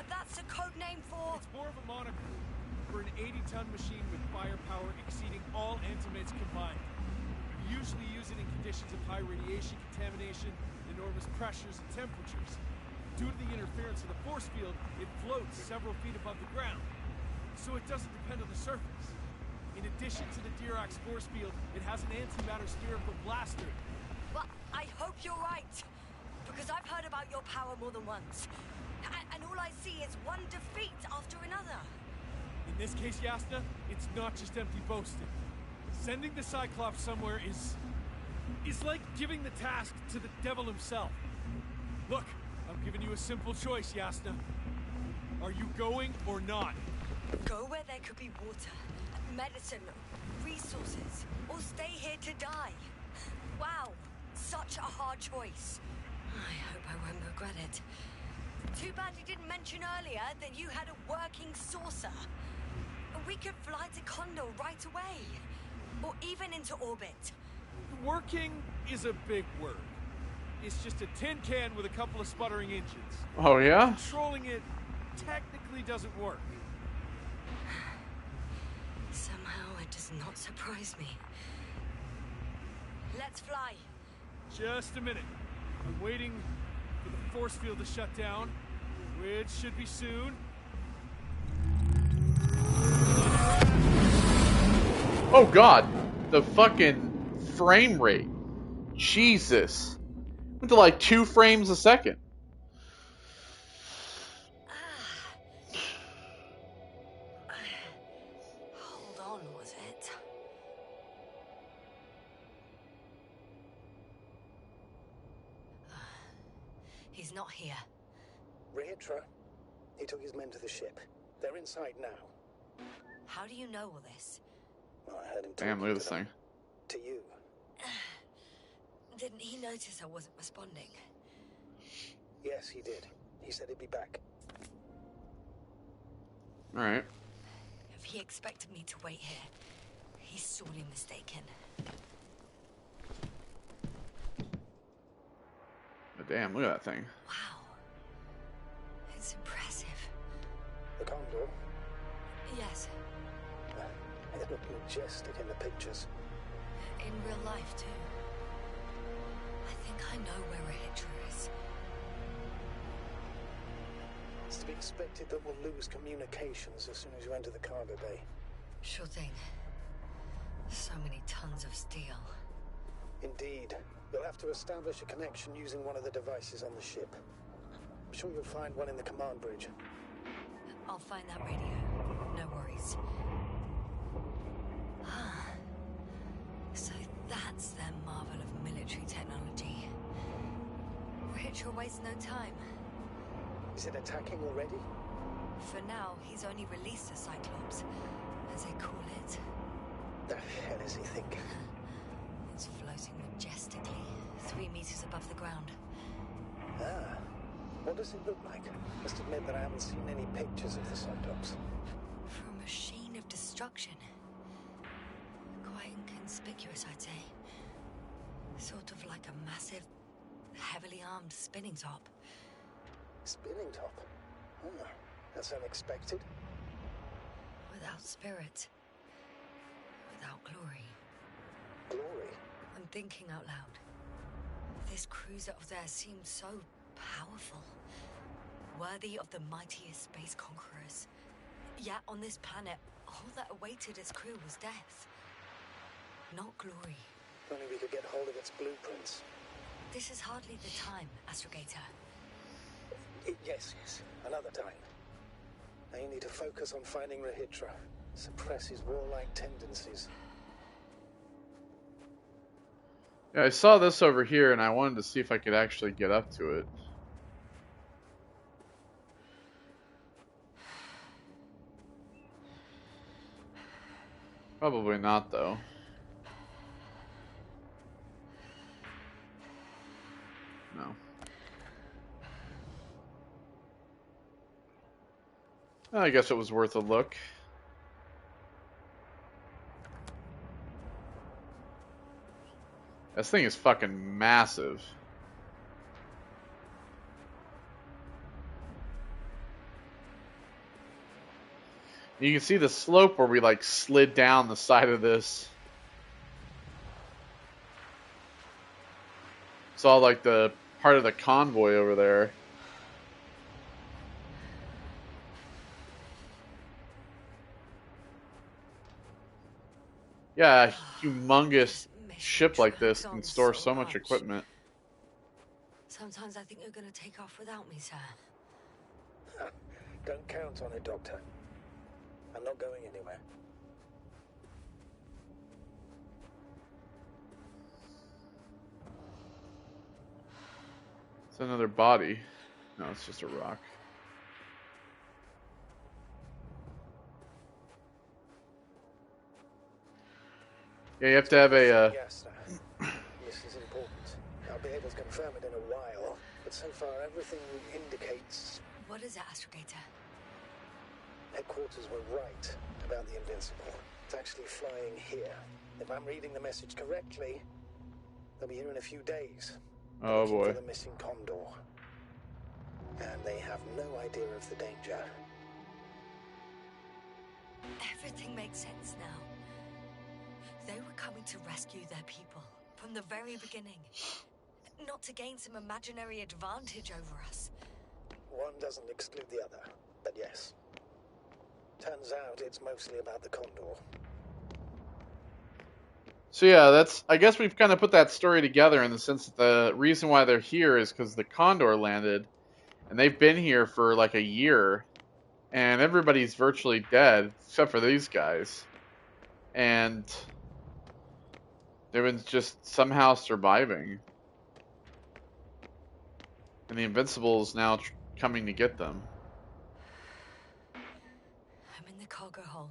That's a code name for...
It's more of a moniker for an 80-ton machine with firepower exceeding all Antimates combined. We usually use it in conditions of high radiation contamination, enormous pressures and temperatures. Due to the interference of the force field, it floats several feet above the ground, so it doesn't depend on the surface. In addition to the Dirac force field, it has an antimatter spherical blaster.
Well, I hope you're right, because I've heard about your power more than once. And all I see is one defeat after another.
In this case, Yasna, it's not just empty boasting. Sending the Cyclops somewhere is like giving the task to the devil himself. Look, I'm giving you a simple choice, Yasna. Are you going or not?
Go where there could be water, medicine, resources, or stay here to die. Wow, such a hard choice. I hope I won't regret it. Too bad you didn't mention earlier that you had a working saucer. We could fly to Condor right away. Or even into orbit.
Working is a big word. It's just a tin can with a couple of sputtering engines.
Oh, yeah?
Controlling it technically doesn't work.
Somehow it does not surprise me. Let's fly.
Just a minute. I'm waiting for the force field to shut down, which should be soon.
Oh, God. The fucking frame rate. Jesus. Went to like 2 frames a second.
Hold on, was it? He's not here.
Rehitra, he took his men to the ship. They're inside now.
How do you know all this?
Well, I heard him
Damn, look at this thing.
to you.
Didn't he notice I wasn't responding?
Yes, he did. He said he'd be back.
Alright.
If he expected me to wait here, he's sorely mistaken.
But damn, look at that thing.
Wow. It's impressive.
The Condor?
Yes,
It looked majestic in the pictures.
in real life too. I think I know where Rehitra is.
It's to be expected that we'll lose communications as soon as you enter the cargo bay.
Sure thing. So many tons of steel.
Indeed. You'll have to establish a connection using one of the devices on the ship. I'm sure you'll find one in the command bridge.
I'll find that radio. No worries. So that's their marvel of military technology. Rehitra wastes no time.
Is it attacking already?
For now, he's only released a Cyclops, as they call it.
The hell is he thinking?
It's floating majestically, 3 meters above the ground.
Ah. What does it look like? Must admit that I haven't seen any pictures of the Cyclops.
For a machine of destruction. Quite inconspicuous, I'd say. Sort of like a massive, heavily armed spinning top.
Spinning top? Ah, that's unexpected.
Without spirit. Without glory.
Glory?
I'm thinking out loud. This cruiser of theirs seemed so powerful. Worthy of the mightiest space conquerors. Yet on this planet, all that awaited its crew was death. Not glory.
If only we could get hold of its blueprints.
This is hardly the time, Astrogator.
Yes. Another time. Now you need to focus on finding Rehitra. Suppress his warlike tendencies.
Yeah, I saw this over here and I wanted to see if I could actually get up to it. Probably not, though. I guess it was worth a look. This thing is fucking massive. You can see the slope where we like slid down the side of this. Saw like the part of the convoy over there. Yeah, a humongous ship like this can store so much equipment.
Sometimes I think you're gonna take off without me, sir.
Don't count on it, Doctor. I'm not going anywhere.
It's another body. No, it's just a rock. Yeah, you have to have a.
Yes, sir. This is important. I'll be able to confirm it in a while, but so far everything indicates
What is it, Astrogator?
headquarters were right about the Invincible. It's actually flying here. If I'm reading the message correctly, they'll be here in a few days.
Oh
Looking
boy.
for the missing Condor. And they have no idea of the danger.
Everything makes sense now. They were coming to rescue their people from the very beginning. Not to gain some imaginary advantage over us.
One doesn't exclude the other, but yes. Turns out it's mostly about the Condor.
So yeah, that's. I guess we've kind of put that story together in the sense that the reason why they're here is because the Condor landed, and they've been here for like a year, and everybody's virtually dead except for these guys, and they've been just somehow surviving, and the Invincible is now coming to get them.
I'm in the cargo hold.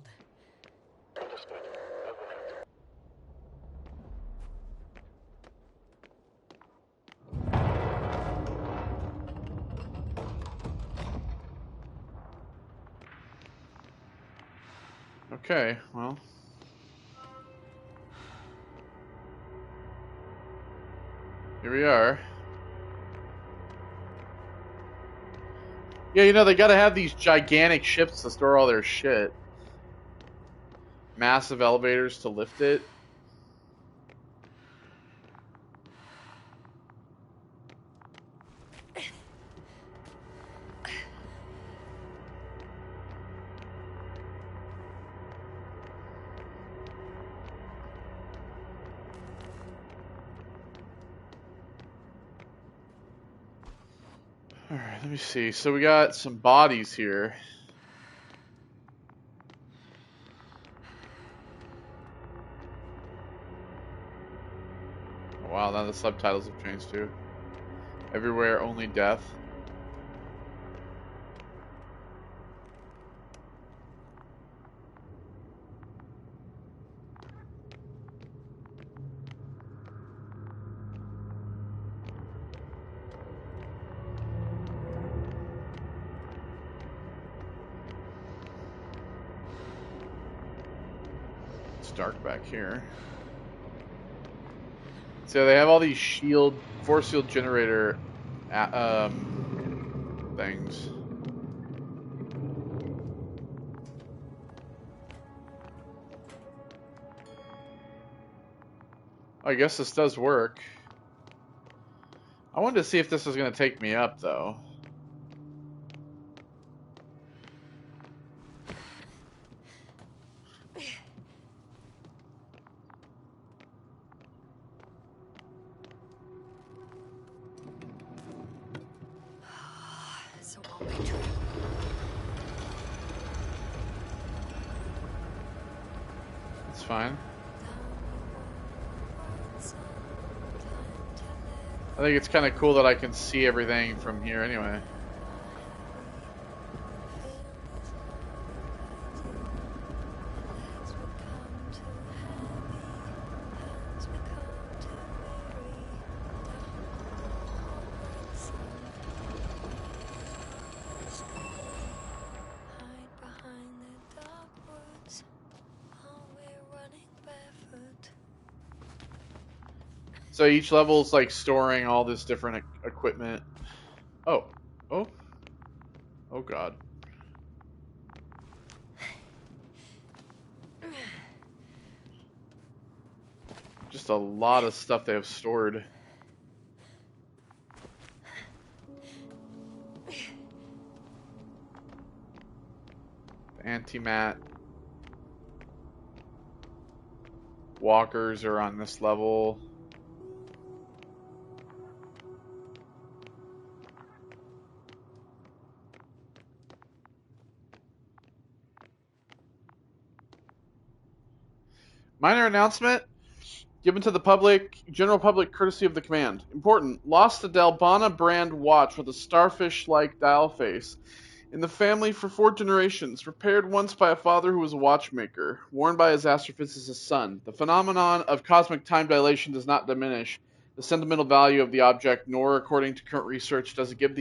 Okay, well. Here we are. Yeah, you know, they gotta have these gigantic ships to store all their shit. Massive elevators to lift it. Alright, let me see. So we got some bodies here. Oh, wow, now the subtitles have changed too. Everywhere, only death. It's dark back here. So they have all these force field generator things. I guess this does work. I wanted to see if this was going to take me up, though.
It's a one-way trip.
It's fine. I think it's kind of cool that I can see everything from here anyway. So each level is like storing all this different equipment. Oh. Oh. Oh god. Just a lot of stuff they have stored. Antimat. Walkers are on this level. Minor announcement given to the public, general public, courtesy of the command. Important. Lost a Dalbana brand watch with a starfish-like dial face. In the family for 4 generations, repaired once by a father who was a watchmaker, worn by his astrophysicist son. The phenomenon of cosmic time dilation does not diminish the sentimental value of the object, nor, according to current research, does it give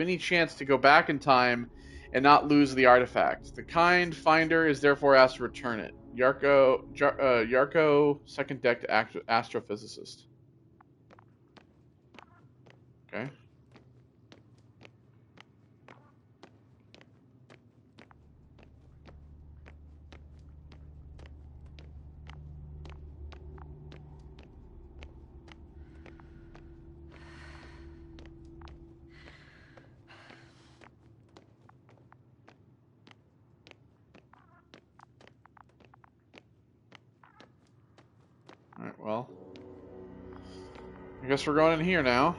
any chance to go back in time and not lose the artifact. The kind finder is therefore asked to return it. Yarko, second deck astrophysicist. Okay. Alright, well. I guess we're going in here now.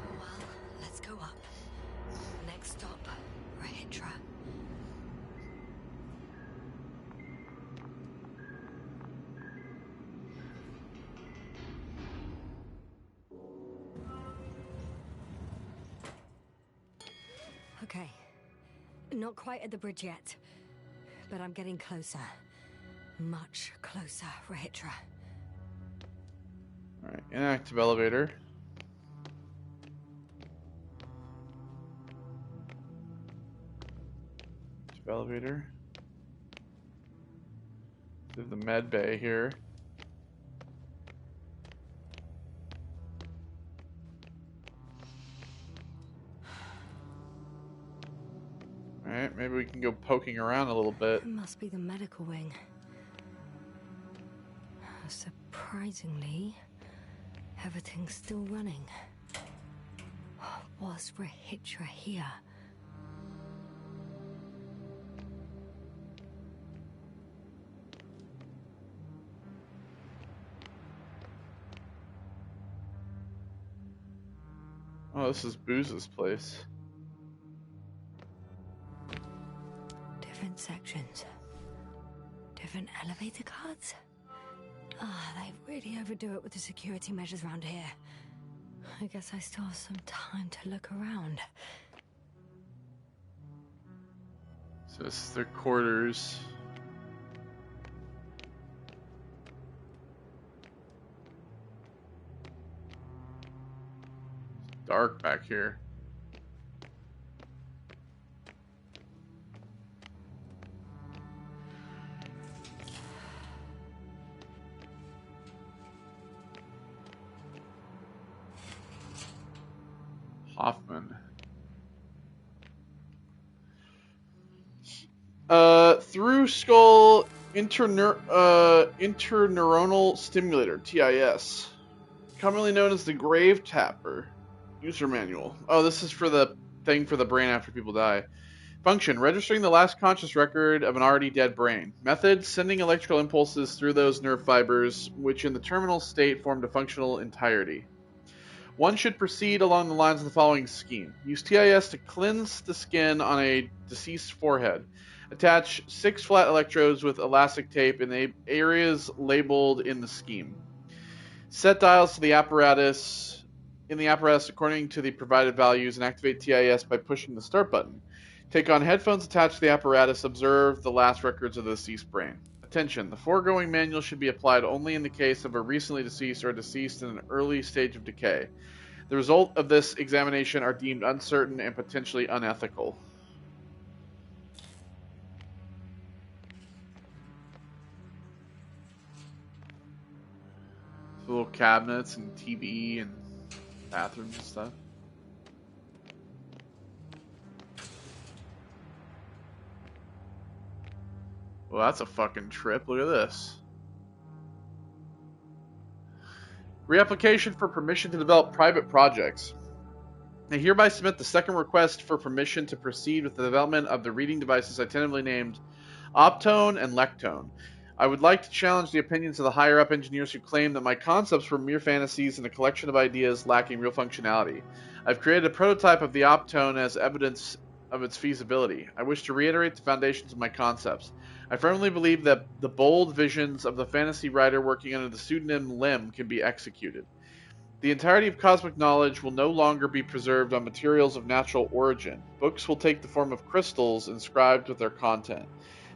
Well, let's go up. Next stop, Rahitra. Okay. Not quite at the bridge yet, but I'm getting closer. Much closer, Rahitra.
Alright, inactive elevator. Active elevator. To the med bay here. Alright, maybe we can go poking around a little bit.
It must be the medical wing. Surprisingly, everything's still running. Was Rahitra here?
Oh, this is Booze's place.
Different sections. Different elevator cards? Ah, they really overdo it with the security measures around here. I guess I still have some time to look around.
So this is their quarters. It's dark back here. Hoffman. Through skull interneuronal stimulator, TIS. Commonly known as the Grave Tapper. User manual. Oh, this is for the thing for the brain after people die. Function: registering the last conscious record of an already dead brain. Method: sending electrical impulses through those nerve fibers, which in the terminal state formed a functional entirety. One should proceed along the lines of the following scheme. Use TIS to cleanse the skin on a deceased forehead. Attach 6 flat electrodes with elastic tape in the areas labeled in the scheme. Set dials to the apparatus according to the provided values and activate TIS by pushing the start button. Take on headphones attached to the apparatus. Observe the last records of the deceased brain. Attention, the foregoing manual should be applied only in the case of a recently deceased or deceased in an early stage of decay. The result of this examination are deemed uncertain and potentially unethical. Little cabinets and TV and bathrooms and stuff. Well, that's a fucking trip. Look at this. Reapplication for permission to develop private projects. I hereby submit the second request for permission to proceed with the development of the reading devices I tentatively named Optone and Lectone. I would like to challenge the opinions of the higher-up engineers who claim that my concepts were mere fantasies and a collection of ideas lacking real functionality. I've created a prototype of the Optone as evidence of its feasibility. I wish to reiterate the foundations of my concepts. I firmly believe that the bold visions of the fantasy writer working under the pseudonym Lim can be executed. The entirety of cosmic knowledge will no longer be preserved on materials of natural origin. Books will take the form of crystals inscribed with their content.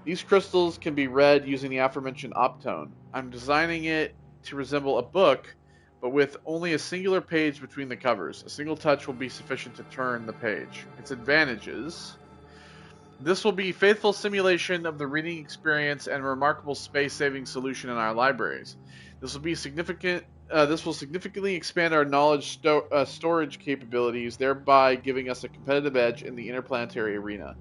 These crystals can be read using the aforementioned Optone. I'm designing it to resemble a book, but with only a singular page between the covers. A single touch will be sufficient to turn the page. Its advantages: this will be faithful simulation of the reading experience and a remarkable space-saving solution in our libraries. This will significantly expand our knowledge storage capabilities, thereby giving us a competitive edge in the interplanetary arena.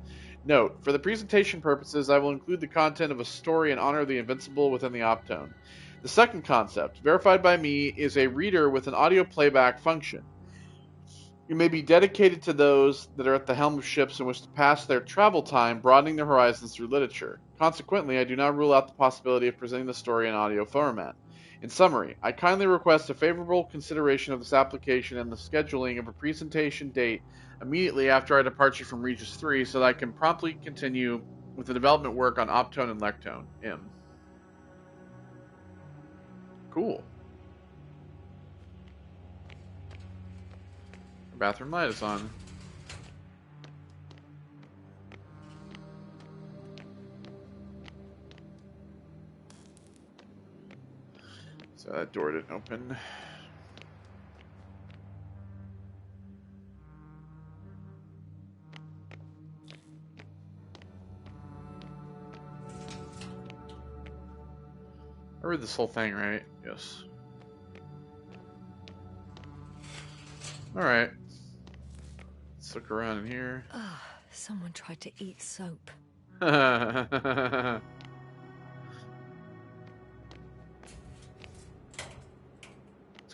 Note: for the presentation purposes, I will include the content of a story in honor of the Invincible within the Optone. The second concept, verified by me, is a reader with an audio playback function. It may be dedicated to those that are at the helm of ships and wish to pass their travel time broadening their horizons through literature. Consequently, I do not rule out the possibility of presenting the story in audio format. In summary, I kindly request a favorable consideration of this application and the scheduling of a presentation date immediately after our departure from Regis 3 so that I can promptly continue with the development work on Optone and Lectone. M. Cool. Bathroom light is on. So that door didn't open. I read this whole thing, right? Yes. Alright. Let's look around in here.
Someone tried to eat soap.
It's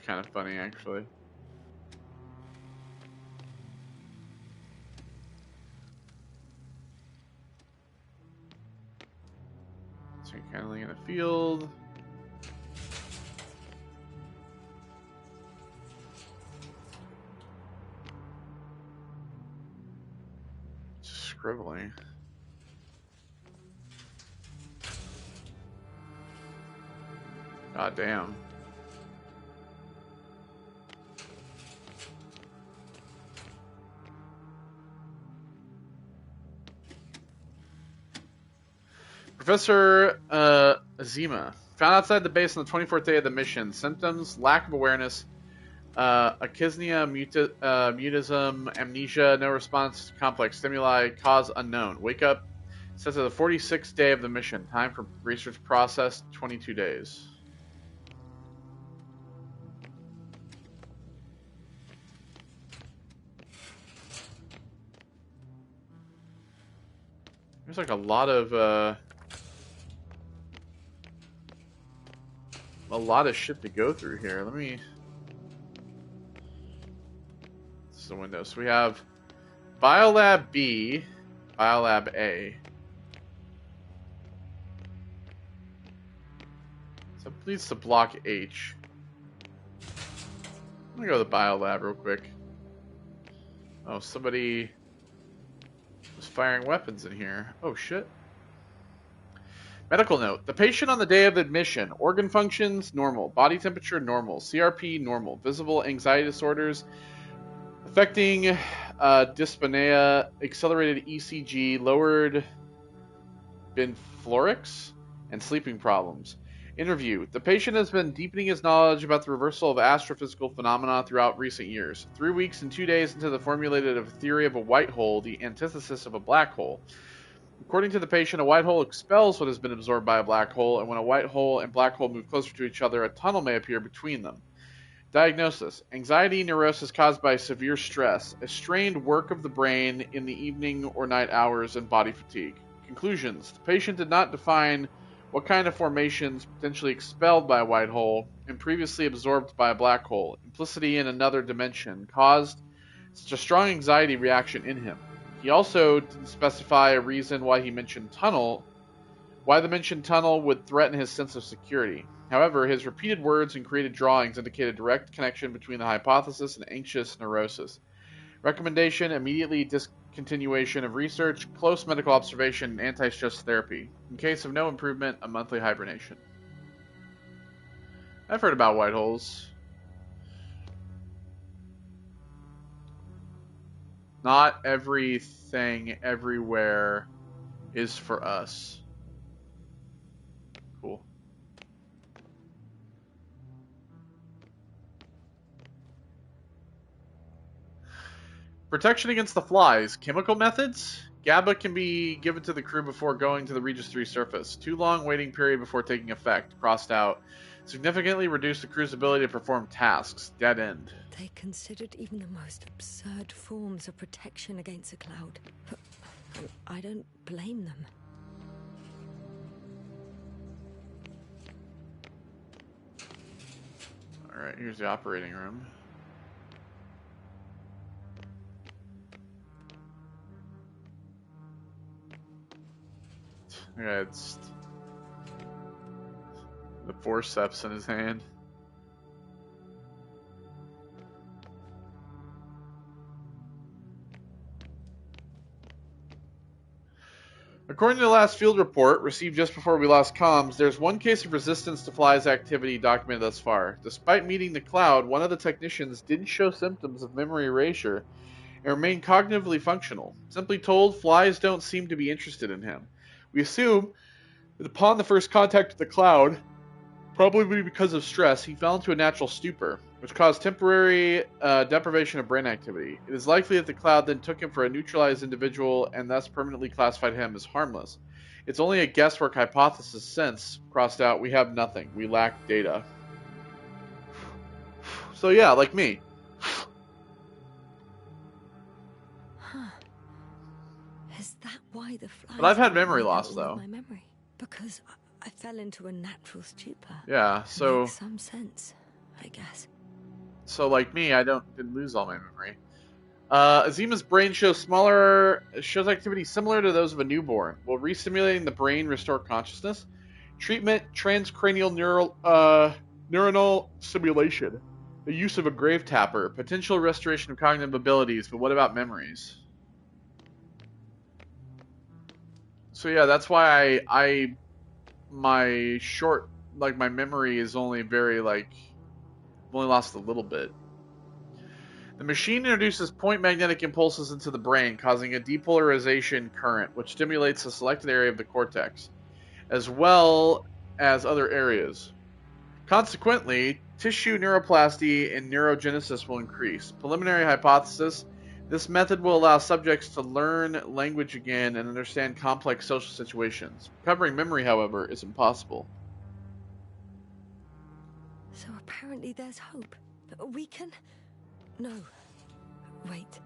kind of funny, actually. So you're kindling in a field. Scribbling. God damn. Professor Azima found outside the base on the 24th day of the mission. Symptoms: lack of awareness, achypsia, mutism, amnesia, no response to complex stimuli, cause unknown. Wake up. Says the 46th day of the mission. Time for research process: 22 days. There's like a lot of shit to go through here. Let me. This is the window. So we have Biolab B, Biolab A. So it leads to block H. I'm gonna go to the Biolab real quick. Oh, somebody was firing weapons in here. Oh shit. Medical note. The patient on the day of admission. Organ functions, normal. Body temperature, normal. CRP, normal. Visible anxiety disorders affecting dyspnea, accelerated ECG, lowered benflorics, and sleeping problems. Interview. The patient has been deepening his knowledge about the reversal of astrophysical phenomena throughout recent years. 3 weeks and 2 days into the formulated of a theory of a white hole, the antithesis of a black hole. According to the patient, a white hole expels what has been absorbed by a black hole, and when a white hole and black hole move closer to each other, a tunnel may appear between them. Diagnosis: anxiety neurosis caused by severe stress, a strained work of the brain in the evening or night hours, and body fatigue. Conclusions: the patient did not define what kind of formations potentially expelled by a white hole and previously absorbed by a black hole. Implicity in another dimension caused such a strong anxiety reaction in him. He also didn't specify a reason why the mentioned tunnel would threaten his sense of security. However, his repeated words and created drawings indicate a direct connection between the hypothesis and anxious neurosis. Recommendation: immediately discontinuation of research, close medical observation, and anti-stress therapy. In case of no improvement, a monthly hibernation. I've heard about white holes. Not everything everywhere is for us. Cool. Protection against the flies. Chemical methods? GABA can be given to the crew before going to the Regis 3 surface. Too long waiting period before taking effect. Crossed out. Significantly reduce the crew's ability to perform tasks. Dead end.
They considered even the most absurd forms of protection against a cloud. But I don't blame them.
Alright, here's the operating room. Yeah, it's the forceps in his hand. According to the last field report, received just before we lost comms, there's one case of resistance to flies activity documented thus far. Despite meeting the cloud, one of the technicians didn't show symptoms of memory erasure and remained cognitively functional. Simply told, flies don't seem to be interested in him. We assume that upon the first contact with the cloud, probably because of stress, he fell into a natural stupor, which caused temporary deprivation of brain activity. It is likely that the cloud then took him for a neutralized individual and thus permanently classified him as harmless. It's only a guesswork hypothesis since, crossed out, we have nothing. We lack data. So yeah, like me.
Huh. Is that why the flies...
But I've had memory loss, though.
My memory? Because I fell into a natural stupor.
Yeah, so...
Makes some sense, I guess.
So like me, I didn't lose all my memory. Azima's brain shows activity similar to those of a newborn. Will re-stimulating the brain restore consciousness? Treatment: transcranial neuronal stimulation. The use of a grave tapper. Potential restoration of cognitive abilities, but what about memories? So yeah, that's why my memory is only very I've only lost a little bit. The machine introduces point magnetic impulses into the brain, causing a depolarization current, which stimulates a selected area of the cortex, as well as other areas. Consequently, tissue neuroplasty and neurogenesis will increase. Preliminary hypothesis: this method will allow subjects to learn language again and understand complex social situations. Recovering memory, however, is impossible.
So apparently there's hope. We can... No. Wait.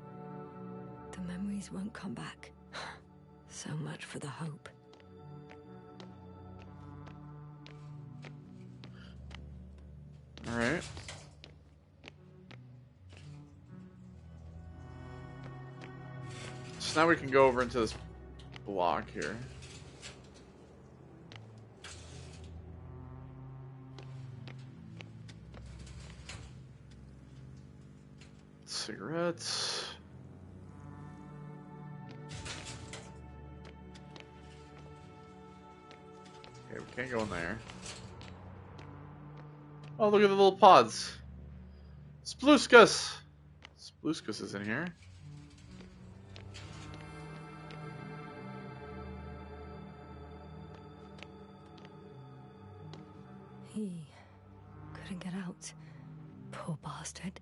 The memories won't come back. So much for the hope.
Alright. So now we can go over into this block here. Cigarettes. Okay, we can't go in there. Oh, look at the little pods. Splooskus! Splooskus is in here.
He couldn't get out. Poor bastard.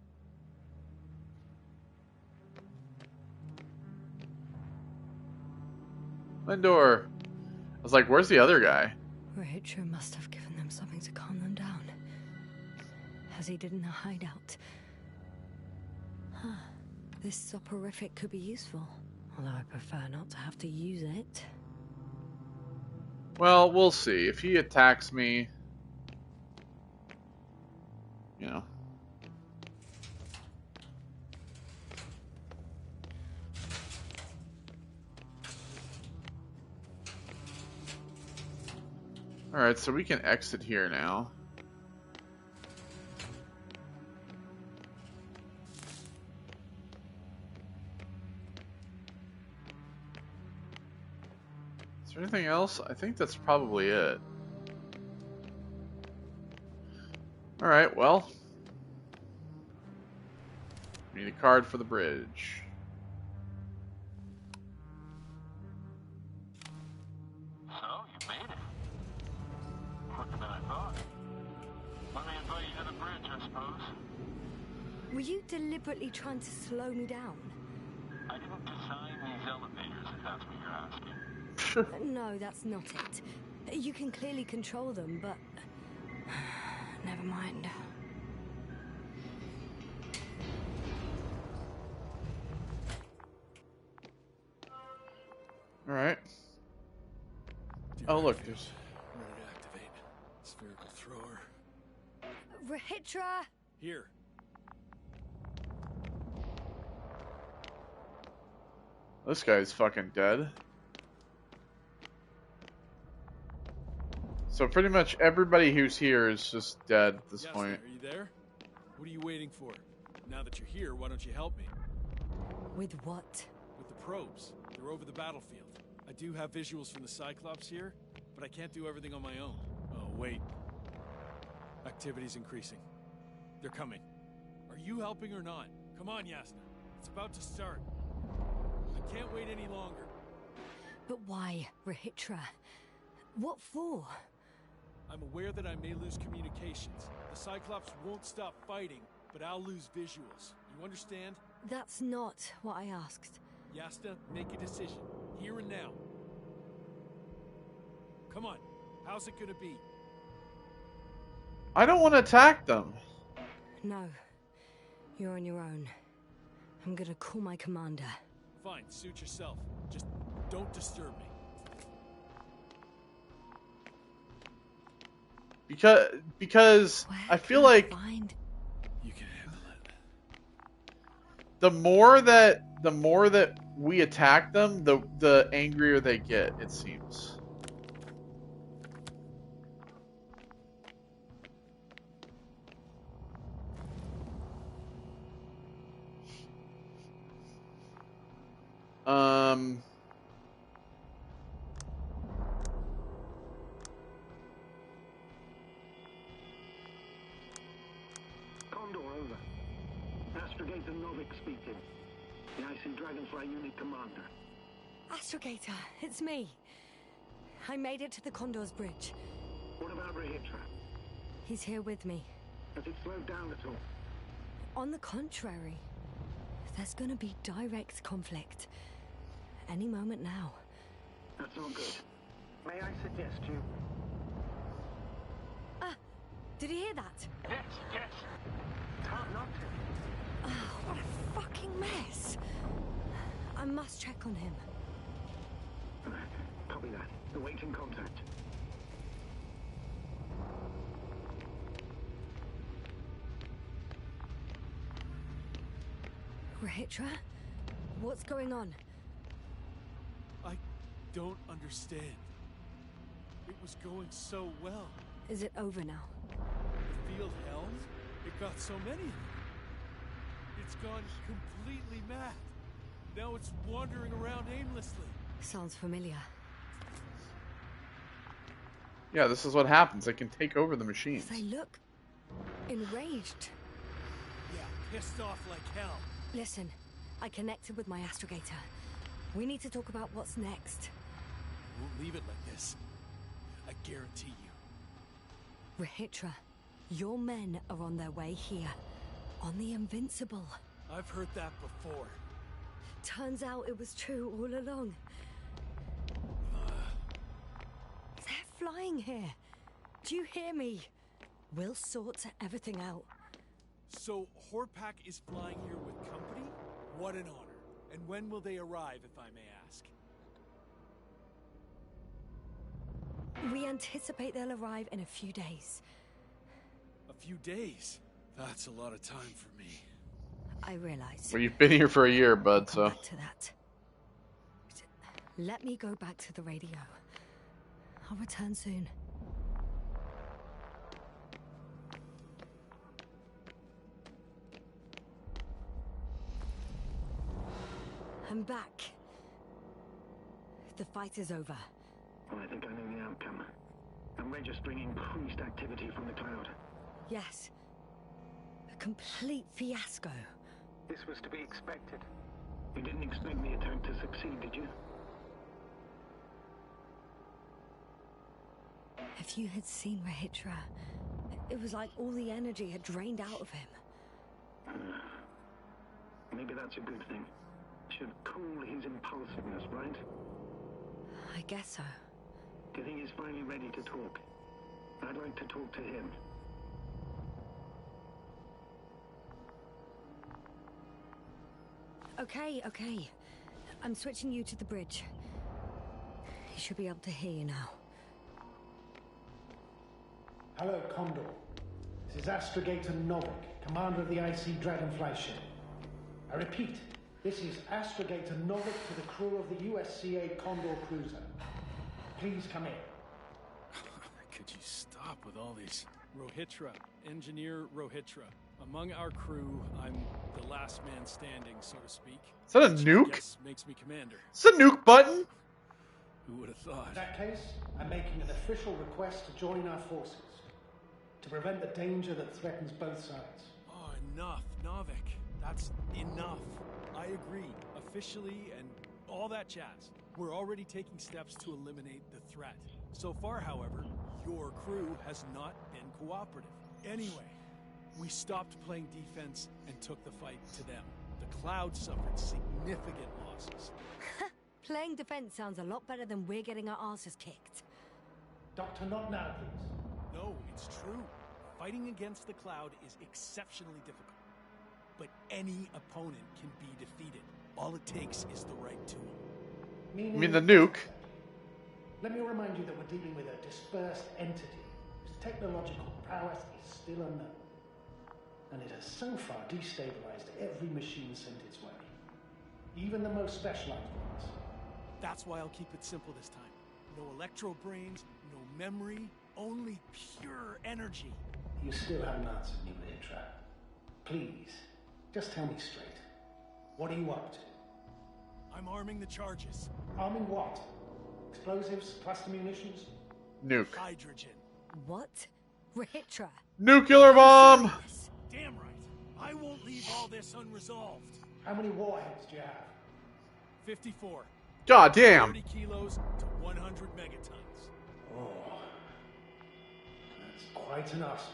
Lindor. I was like, where's the other guy?
Rahitra must have given them something to calm them down. As he did in the hideout. Huh. This soporific could be useful. Although I prefer not to have to use it.
Well, we'll see. If he attacks me, you know. Alright, so we can exit here now. Is there anything else? I think that's probably it. Alright, well. Need a card for the bridge.
So, you made it. Quicker than I thought. Let me invite you to the bridge, I suppose.
Were you deliberately trying to slow me down?
I didn't design these elevators, if that's what you're asking.
No, that's not it. You can clearly control them, but... Never mind.
Alright. Oh, look, there's...
Ready to activate. Spherical thrower.
Rahitra!
Here.
This guy's fucking dead. So pretty much everybody who's here is just dead at this
Yes,
point.
are you there? What are you waiting for? Now that you're here, why don't you help me?
With what?
With the probes. They're over the battlefield. I do have visuals from the Cyclops here, but I can't do everything on my own. Oh, wait. Activity's increasing. They're coming. Are you helping or not? Come on, Yasna. It's about to start. I can't wait any longer.
But why, Rahitra? What for?
I'm aware that I may lose communications. The Cyclops won't stop fighting, but I'll lose visuals. You understand?
That's not what I asked.
Yasna, make a decision. Here and now. Come on. How's it gonna be?
I don't want to attack them.
No. You're on your own. I'm gonna call my commander.
Fine, suit yourself. Just don't disturb me.
Because
Where
I feel
can I
like
find...
You can handle it.
the more that we attack them, the angrier they get, it seems.
Condor, over. Astrogator Novik speaking. The IC Dragonfly Unit Commander.
Astrogator, it's me. I made it to the Condor's bridge.
What about Rahitra?
He's here with me.
Has it slowed down at all?
On the contrary, there's gonna be direct conflict. Any moment now.
That's not good. May I suggest you...
Did you hear that?
Yes, yes.
It's hard not to.
Oh, what a fucking mess. I must check on him.
Copy that. Awaiting contact.
Rahitra? What's going on?
I don't understand. It was going so well.
Is it over now?
The field held. It got so many of them. It's gone completely mad. Now it's wandering around aimlessly.
Sounds familiar.
Yeah, this is what happens. They can take over the machines.
They look enraged.
Yeah, pissed off like hell.
Listen, I connected with my astrogator. We need to talk about what's next.
Won't leave it like this. I guarantee you.
Rahitra, your men are on their way here. On the Invincible.
I've heard that before.
Turns out it was true all along. flying here. Do you hear me? We'll sort everything out.
So, Horpak is flying here with company? What an honor. And when will they arrive, if I may ask?
We anticipate they'll arrive in a few days.
A few days? That's a lot of time for me.
I realize.
Well, you've been here for a year,
We'll
bud,
come
so.
back to that. Let me go back to the radio. I'll return soon. I'm back. The fight is over.
Well, I think I know the outcome. I'm registering increased activity from the cloud.
Yes. A complete fiasco.
This was to be expected. You didn't expect the attack to succeed, did you?
If you had seen Rahitra, it was like all the energy had drained out of him.
Maybe that's a good thing. Should cool his impulsiveness, right?
I guess so.
Do you think he's finally ready to talk? I'd like to talk to him.
Okay. I'm switching you to the bridge. He should be able to hear you now.
Hello, Condor. This is Astrogator Novik, commander of the IC Dragonfly ship. I repeat, this is Astrogator Novik to the crew of the USCA Condor cruiser. Please come in.
Could you stop with all these? Rohitra, Engineer Rohitra. Among our crew, I'm the last man standing, so to speak.
Is that a
Which I
nuke?
guess makes me commander.
Is this a nuke button?
Who would have thought?
In that case, I'm making an official request to join our forces, to prevent the danger that threatens both sides.
Oh, enough, Novik. That's enough. I agree, officially and all that jazz. We're already taking steps to eliminate the threat. So far, however, your crew has not been cooperative. Anyway, we stopped playing defense and took the fight to them. The Cloud suffered significant losses.
Playing defense sounds a lot better than we're getting our asses kicked.
Doctor, not now, please.
No, it's true. Fighting against the Cloud is exceptionally difficult. But any opponent can be defeated. All it takes is the right tool.
You mean the nuke?
Let me remind you that we're dealing with a dispersed entity whose technological prowess is still unknown. And it has so far destabilized every machine sent its way. Even the most specialized ones.
That's why I'll keep it simple this time. No electro brains, no memory, only pure energy.
You still haven't answered me, Rahitra. Please, just tell me straight. What are you up to?
I'm arming the charges.
Arming what? Explosives, cluster munitions?
Nuke.
Hydrogen.
What? Rahitra?
Nuclear bomb!
Damn right. I won't leave all this unresolved.
How many warheads do you have?
54.
God damn.
30 kilos to 100 megatons.
Oh, that's quite an arsenal.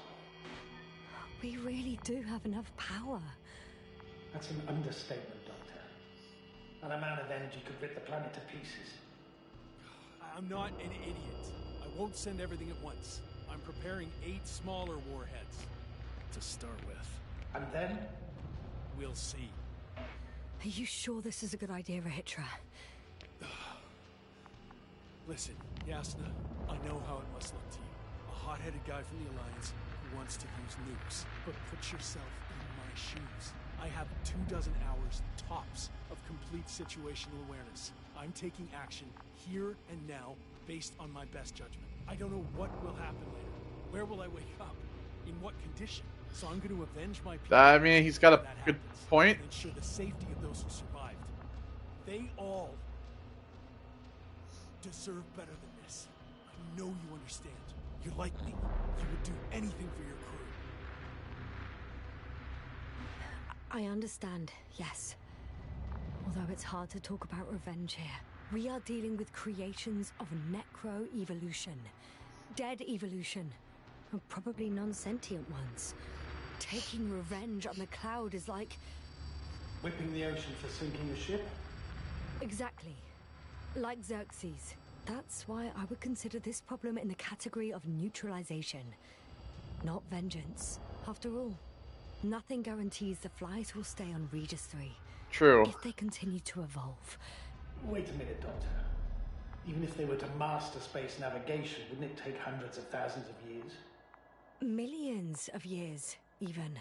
We really do have enough power.
That's an understatement, Doctor. An amount of energy could rip the planet to pieces.
I'm not an idiot. I won't send everything at once. I'm preparing 8 smaller warheads to start with.
And then?
We'll see.
Are you sure this is a good idea, Rahitra?
Listen, Yasna, I know how it must look to you. A hot-headed guy from the Alliance who wants to use nukes. But put yourself in my shoes. I have 24 hours tops of complete situational awareness. I'm taking action here and now based on my best judgment. I don't know what will happen later. Where will I wake up? In what condition? So I'm going to avenge my people.
I mean, he's got a good point.
And ensure the safety of those who survived. They all deserve better than this. I know you understand. You're like me. You would do anything for your crew.
I understand, yes. Although it's hard to talk about revenge here. We are dealing with creations of necro-evolution. Dead evolution. And probably non-sentient ones. Taking revenge on the Cloud is like...
Whipping the ocean for sinking a ship?
Exactly. Like Xerxes. That's why I would consider this problem in the category of neutralization, not vengeance. After all, nothing guarantees the flies will stay on Regis 3.
True.
If they continue to evolve.
Wait a minute, Doctor. Even if they were to master space navigation, wouldn't it take hundreds of thousands of years?
Millions of years, even,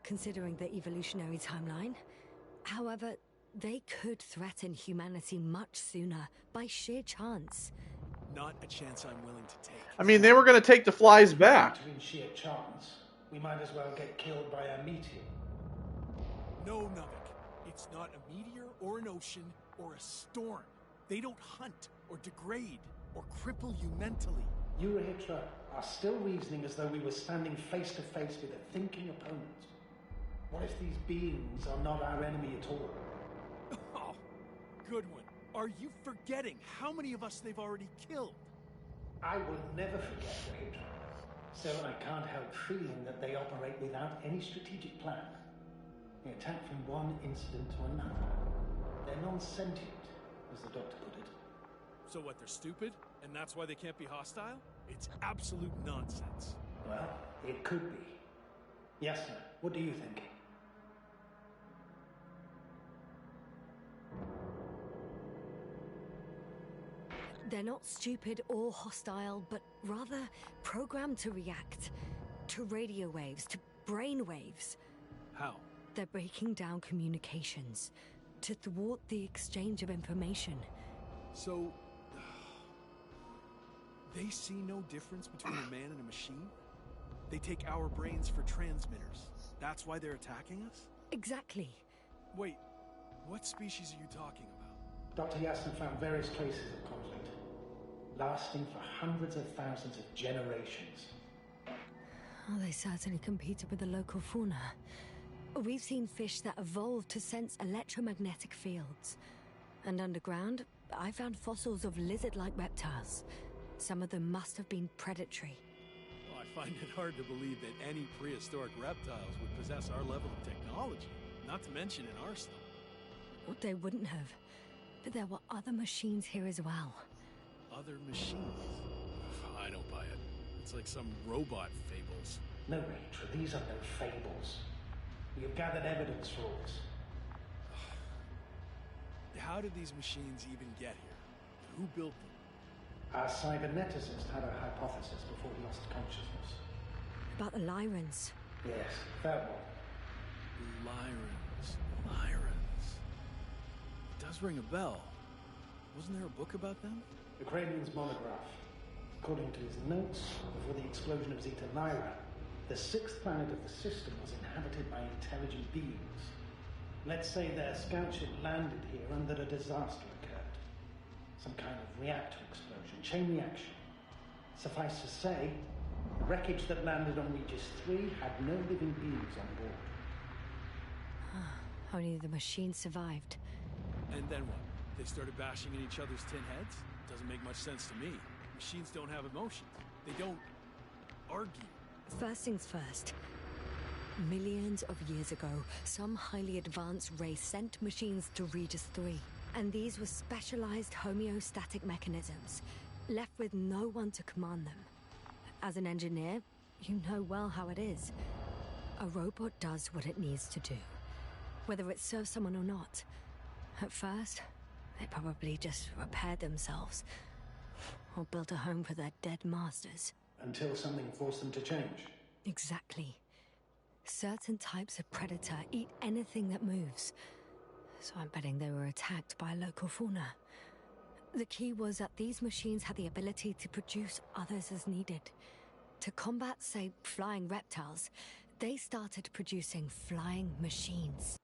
considering the evolutionary timeline. However, they could threaten humanity much sooner by sheer chance.
Not a chance I'm willing to take.
I mean, they were going to take the flies back.
Between sheer chance, we might as well get killed by a meteor.
No, Novik. It's not a meteor or an ocean or a storm. They don't hunt or degrade or cripple you mentally.
You, Hitra, are still reasoning as though we were standing face to face with a thinking opponent. What if these beings are not our enemy at all?
Oh, good one. Are you forgetting how many of us they've already killed?
I will never forget, Hitra. Still, I can't help feeling that they operate without any strategic plan. They attack from one incident to another. They're non-sentient, as the doctor put it.
So what, they're stupid? And that's why they can't be hostile? It's absolute nonsense.
Well, it could be. Yes, sir. What do you think?
They're not stupid or hostile, but rather programmed to react. To radio waves, to brain waves.
How?
They're breaking down communications. To thwart the exchange of information.
So... they see no difference between a man and a machine? They take our brains for transmitters. That's why they're attacking us?
Exactly.
Wait, what species are you talking about?
Dr. Yassin found various traces of conflict, lasting for hundreds of thousands of generations.
Oh, they certainly competed with the local fauna. We've seen fish that evolved to sense electromagnetic fields. And underground, I found fossils of lizard-like reptiles. Some of them must have been predatory.
Well, I find it hard to believe that any prehistoric reptiles would possess our level of technology, not to mention an arsenal.
Well, they wouldn't have. But there were other machines here as well.
Other machines? I don't buy it. It's like some robot fables.
No, Rachel, these are no fables. We have gathered evidence for all this.
How did these machines even get here? Who built them?
Our cyberneticist had a hypothesis before he lost consciousness.
About the Lyrans.
Yes, that one.
The Lyrans. Lyrans. It does ring a bell. Wasn't there a book about them?
The Cranian's monograph. According to his notes, before the explosion of Zeta Lyra, the sixth planet of the system was inhabited by intelligent beings. Let's say their scout ship landed here and that a disaster occurred. Some kind of reactor explosion, chain reaction. Suffice to say, the wreckage that landed on Regis 3 had no living beings on board.
Only the machines survived.
And then what? They started bashing in each other's tin heads? Doesn't make much sense to me. Machines don't have emotions. They don't argue.
First things first. Millions of years ago, some highly advanced race sent machines to Regis 3. And these were specialized homeostatic mechanisms, left with no one to command them. As an engineer, you know well how it is. A robot does what it needs to do, whether it serves someone or not. At first, they probably just repaired themselves, or built a home for their dead masters.
Until something forced them to change.
Exactly. Certain types of predator eat anything that moves. So I'm betting they were attacked by local fauna. The key was that these machines had the ability to produce others as needed. To combat, say, flying reptiles, they started producing flying machines.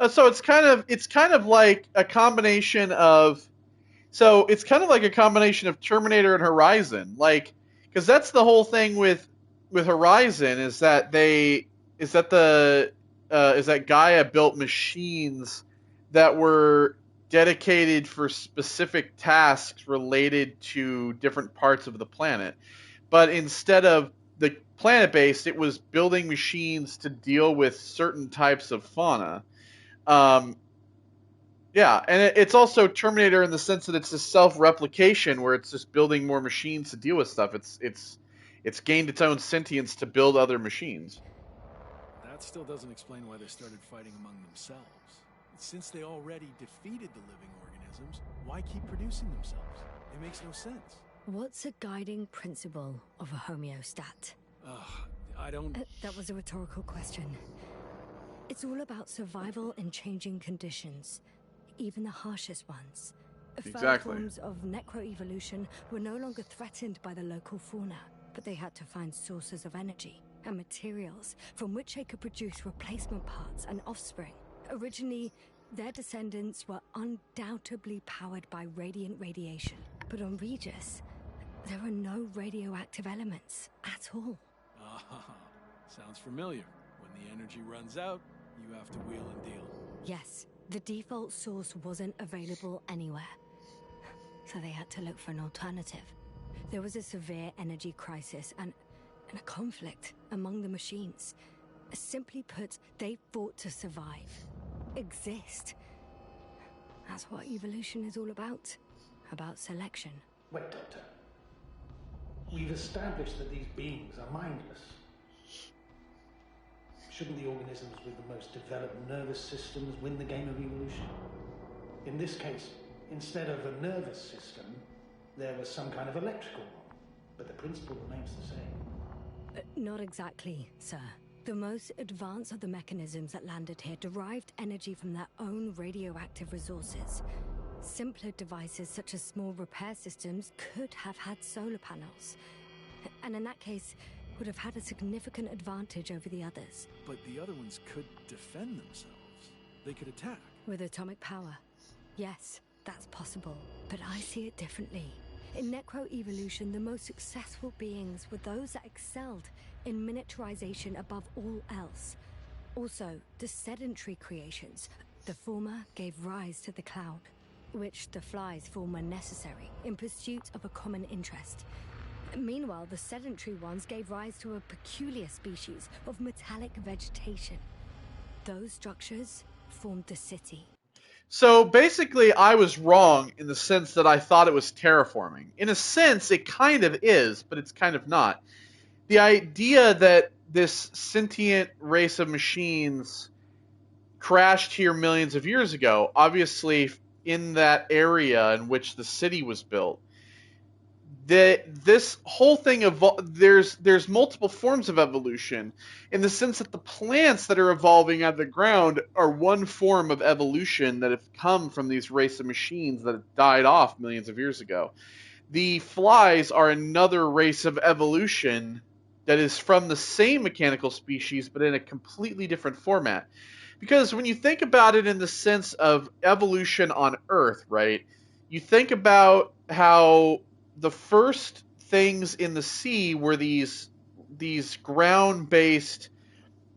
So it's kind of like a combination of, Terminator and Horizon, like, because that's the whole thing with Horizon is that Gaia built machines that were dedicated for specific tasks related to different parts of the planet. But instead of the planet-based, it was building machines to deal with certain types of fauna. Yeah, and it's also Terminator in the sense that it's a self-replication where it's just building more machines to deal with stuff. It's gained its own sentience to build other machines.
That still doesn't explain why they started fighting among themselves. Since they already defeated the living organisms, why keep producing themselves? It makes no sense.
What's a guiding principle of a homeostat?
I don't...
That was a rhetorical question. It's all about survival in changing conditions, even the harshest ones.
Exactly.
Forms of necroevolution were no longer threatened by the local fauna, but they had to find sources of energy and materials from which they could produce replacement parts and offspring. Originally, their descendants were undoubtedly powered by radiant radiation, but on Regis, there are no radioactive elements at all.
Sounds familiar. When the energy runs out, you have to wheel and deal.
Yes, the default source wasn't available anywhere, so they had to look for an alternative. There was a severe energy crisis and a conflict among the machines. Simply put, they fought to survive. Exist. That's what evolution is all about. About selection.
Wait, Doctor. We've established that these beings are mindless. Shouldn't the organisms with the most developed nervous systems win the game of evolution? In this case, instead of a nervous system, there was some kind of electrical one, but the principle remains the same.
Not exactly, sir. The most advanced of the mechanisms that landed here derived energy from their own radioactive resources. Simpler devices such as small repair systems could have had solar panels. And in that case, would have had a significant advantage over the others.
But the other ones could defend themselves. They could attack.
With atomic power. Yes, that's possible. But I see it differently. In necroevolution, the most successful beings were those that excelled in miniaturization above all else. Also, the sedentary creations. The former gave rise to the cloud, which the flies form when necessary, in pursuit of a common interest. Meanwhile, the sedentary ones gave rise to a peculiar species of metallic vegetation. Those structures formed the city.
So basically, I was wrong in the sense that I thought it was terraforming. In a sense, it kind of is, but it's kind of not. The idea that this sentient race of machines crashed here millions of years ago, obviously in that area in which the city was built, this whole thing there's multiple forms of evolution in the sense that the plants that are evolving out of the ground are one form of evolution that have come from these race of machines that have died off millions of years ago. The flies are another race of evolution that is from the same mechanical species but in a completely different format. Because when you think about it in the sense of evolution on Earth, right, you think about how the first things in the sea were these ground-based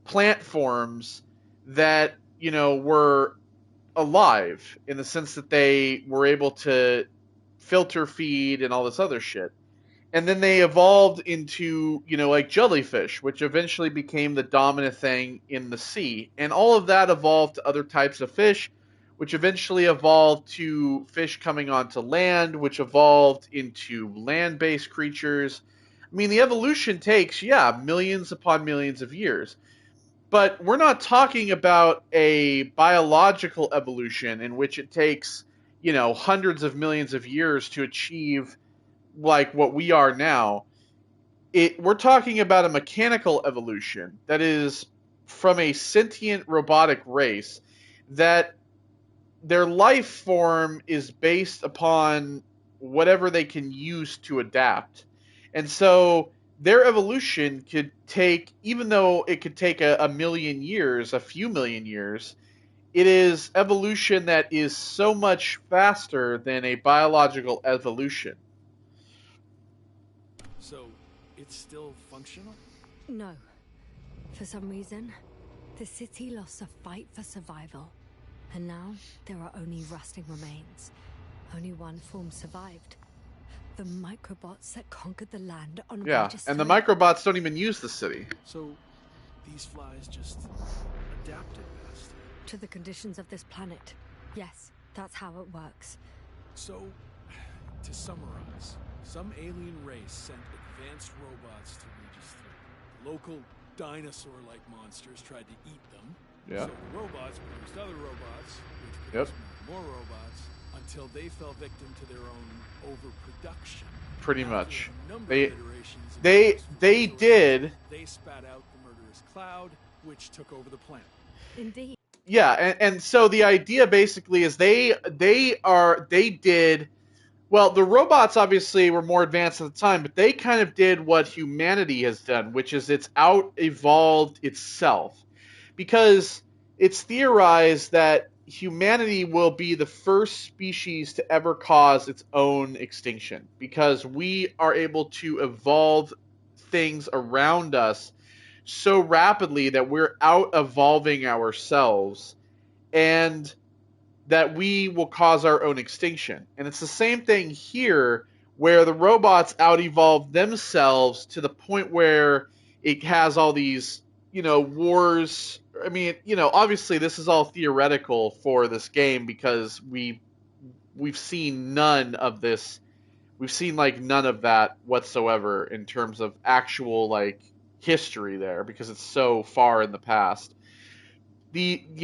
plant forms that, were alive in the sense that they were able to filter feed and all this other shit. And then they evolved into, like jellyfish, which eventually became the dominant thing in the sea. And all of that evolved to other types of fish, which eventually evolved to fish coming onto land, which evolved into land-based creatures. I mean, the evolution takes, millions upon millions of years. But we're not talking about a biological evolution in which it takes, hundreds of millions of years to achieve like what we are now. We're talking about a mechanical evolution that is from a sentient robotic race that their life form is based upon whatever they can use to adapt. And so their evolution could take, even though it could take a million years, a few million years, it is evolution that is so much faster than a biological evolution.
So, it's still functional?
No. For some reason, the city lost a fight for survival. And now, there are only rusting remains. Only one form survived. The microbots that conquered the land on Regis
and the
3.
microbots don't even use the city.
So, these flies just adapted best?
To the conditions of this planet. Yes, That's how it works.
So, to summarize, some alien race sent advanced robots to Regis 3. Local dinosaur-like monsters tried to eat them.
Yeah.
So the robots produced other robots, which
Yep.
produced more robots, until they fell victim to their own overproduction.
Pretty
After
much.
a number
They-
of iterations of
they
useful resources,
did.
They spat out the murderous cloud, which took over the planet.
Indeed.
Yeah, and so the idea basically is they did. Well, the robots obviously were more advanced at the time, but they kind of did what humanity has done, which is it's out-evolved itself. Because it's theorized that humanity will be the first species to ever cause its own extinction. Because we are able to evolve things around us so rapidly that we're out-evolving ourselves. And that we will cause our own extinction. And it's the same thing here, where the robots out-evolve themselves to the point where it has all these, wars. I mean, obviously this is all theoretical for this game because we've seen none of this. We've seen none of that whatsoever in terms of actual history there because it's so far in the past.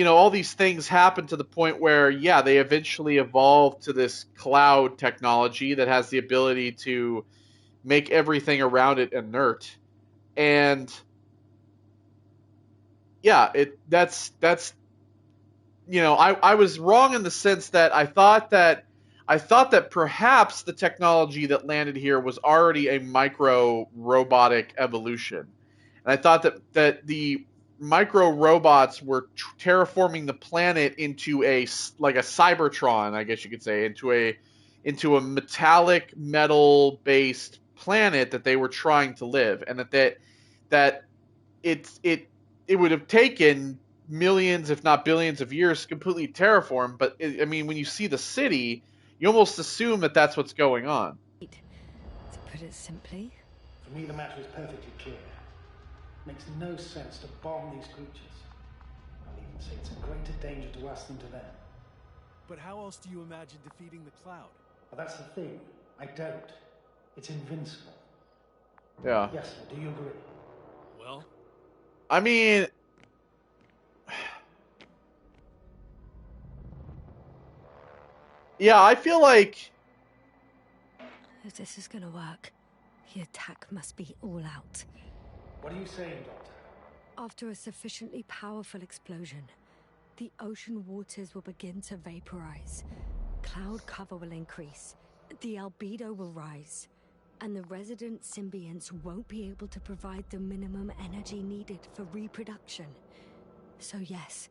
All these things happen to the point where, they eventually evolve to this cloud technology that has the ability to make everything around it inert. And that's I was wrong in the sense that I thought that perhaps the technology that landed here was already a micro robotic evolution. And I thought that the micro robots were terraforming the planet into a Cybertron, I guess you could say, into a metallic metal based planet that they were trying to live, and that it would have taken millions, if not billions, of years to completely terraform. But when you see the city, you almost assume that that's what's going on.
To put it simply,
For me, the matter is perfectly clear. Makes no sense to bomb these creatures. I'll even say it's a greater danger to us than to them.
But how else do you imagine defeating the cloud?
But that's the thing. I don't. It's invincible.
Yeah.
Yes, sir. Do you agree?
Well,
I mean, yeah, I feel like
if this is gonna work, the attack must be all out.
What are you saying, Doctor?
After a sufficiently powerful explosion, the ocean waters will begin to vaporize. Cloud cover will increase, the albedo will rise, and the resident symbionts won't be able to provide the minimum energy needed for reproduction. So yes,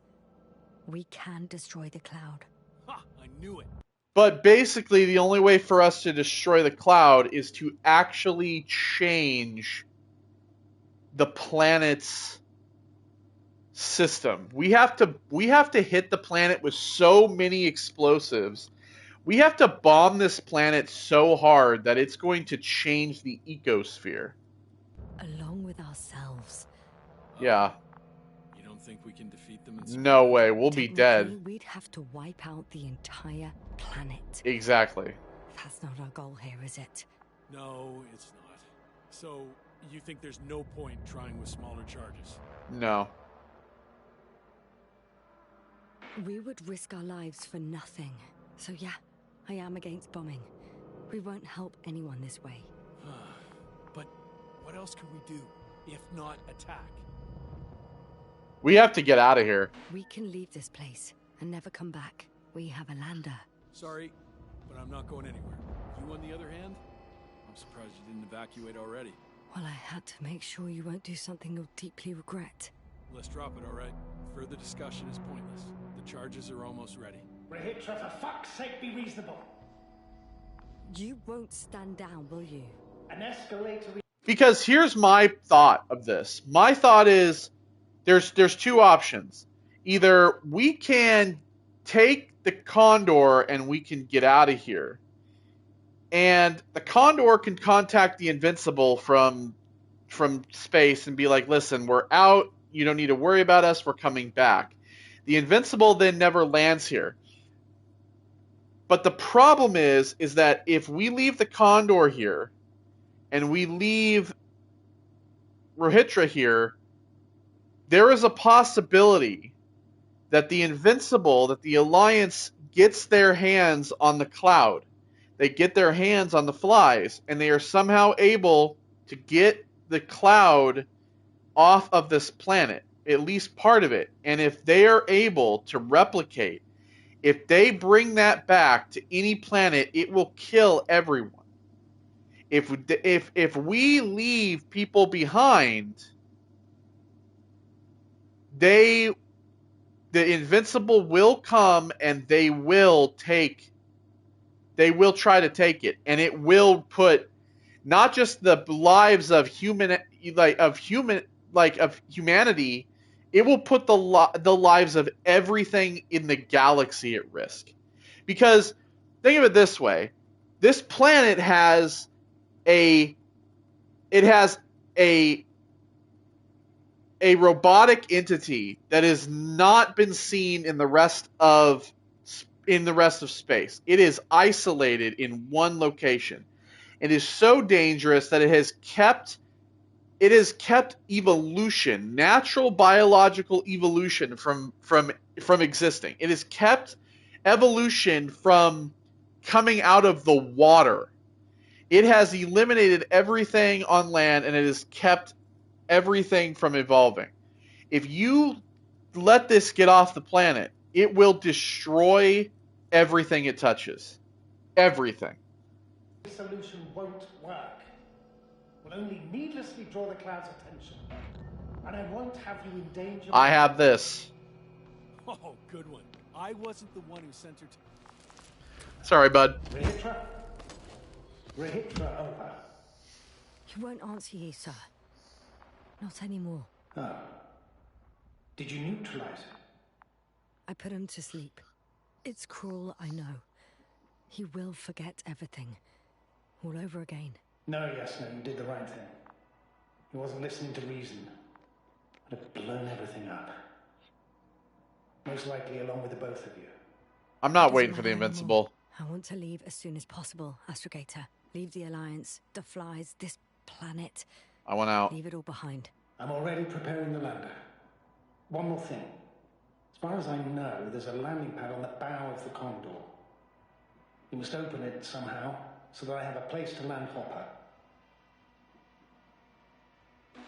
we can destroy the cloud.
ha! I knew it.
but basically the only way for us to destroy the cloud is to actually change the planet's system. We have to hit the planet with so many explosives. We have to bomb this planet so hard that it's going to change the ecosphere.
Along with ourselves.
Yeah.
You don't think we can defeat them?
No way. We'll be dead.
Technically, we'd have to wipe out the entire planet.
Exactly.
That's not our goal here, is it?
No, it's not. So, you think there's no point trying with smaller charges?
No.
We would risk our lives for nothing. So yeah, I am against bombing. We won't help anyone this way.
But what else can we do, if not attack?
We have to get out of here.
We can leave this place and never come back. We have a lander.
Sorry, but I'm not going anywhere. You, on the other hand, I'm surprised you didn't evacuate already.
Well, I had to make sure you won't do something you'll deeply regret.
Let's drop it, all right? Further discussion is pointless. The charges are almost ready.
Rahitra, for fuck's sake, be reasonable.
You won't stand down, will you?
An escalator.
Because here's my thought of this. My thought is there's two options. Either we can take the Condor and we can get out of here. And the Condor can contact the Invincible from space and be like, listen, we're out. You don't need to worry about us. We're coming back. The Invincible then never lands here. But the problem is that if we leave the Condor here, and we leave Rohitra here, there is a possibility that the Invincible, that the Alliance gets their hands on the Cloud. They get their hands on the Flies, and they are somehow able to get the Cloud off of this planet, at least part of it. And if they are able to replicate, if they bring that back to any planet, it will kill everyone. If we leave people behind, the Invincible will come and they will try to take it, and it will put not just the lives of humanity, it will put the lives of everything in the galaxy at risk. Because think of it this way, this planet has a robotic entity that has not been seen in the rest of space. It is isolated in one location. It is so dangerous that it has kept evolution, natural biological evolution from existing. It has kept evolution from coming out of the water. It has eliminated everything on land, and it has kept everything from evolving. If you let this get off the planet, it will destroy everything it touches. Everything.
This solution won't work. Will only needlessly draw the Cloud's attention. And I won't have you in danger.
I have this.
Oh, good one. I wasn't the one who sent her to...
Sorry, bud.
Rohitra, over.
He won't answer you, sir. Not anymore.
Oh. Did you neutralize him?
I put him to sleep. It's cruel, I know. He will forget everything. All over again.
No, you did the right thing. He wasn't listening to reason. I'd have blown everything up. Most likely along with the both of you.
I'm not waiting for the Invincible.
I want to leave as soon as possible, Astrogator. Leave the Alliance, the Flies, this planet.
I want out.
Leave it all behind.
I'm already preparing the lander. One more thing. As far as I know, there's a landing pad on the bow of the Condor. You must open it somehow, so that I have a place to land Hopper.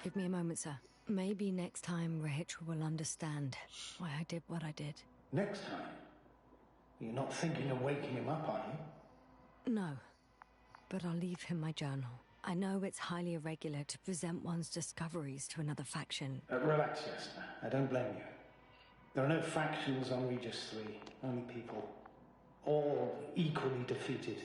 Give me a moment, sir. Maybe next time Rohitra will understand why I did what I did.
Next time? You're not thinking of waking him up, are you?
No, but I'll leave him my journal. I know it's highly irregular to present one's discoveries to another faction.
Relax, Yasna. I don't blame you. There are no factions on Regis 3, only people. All equally defeated.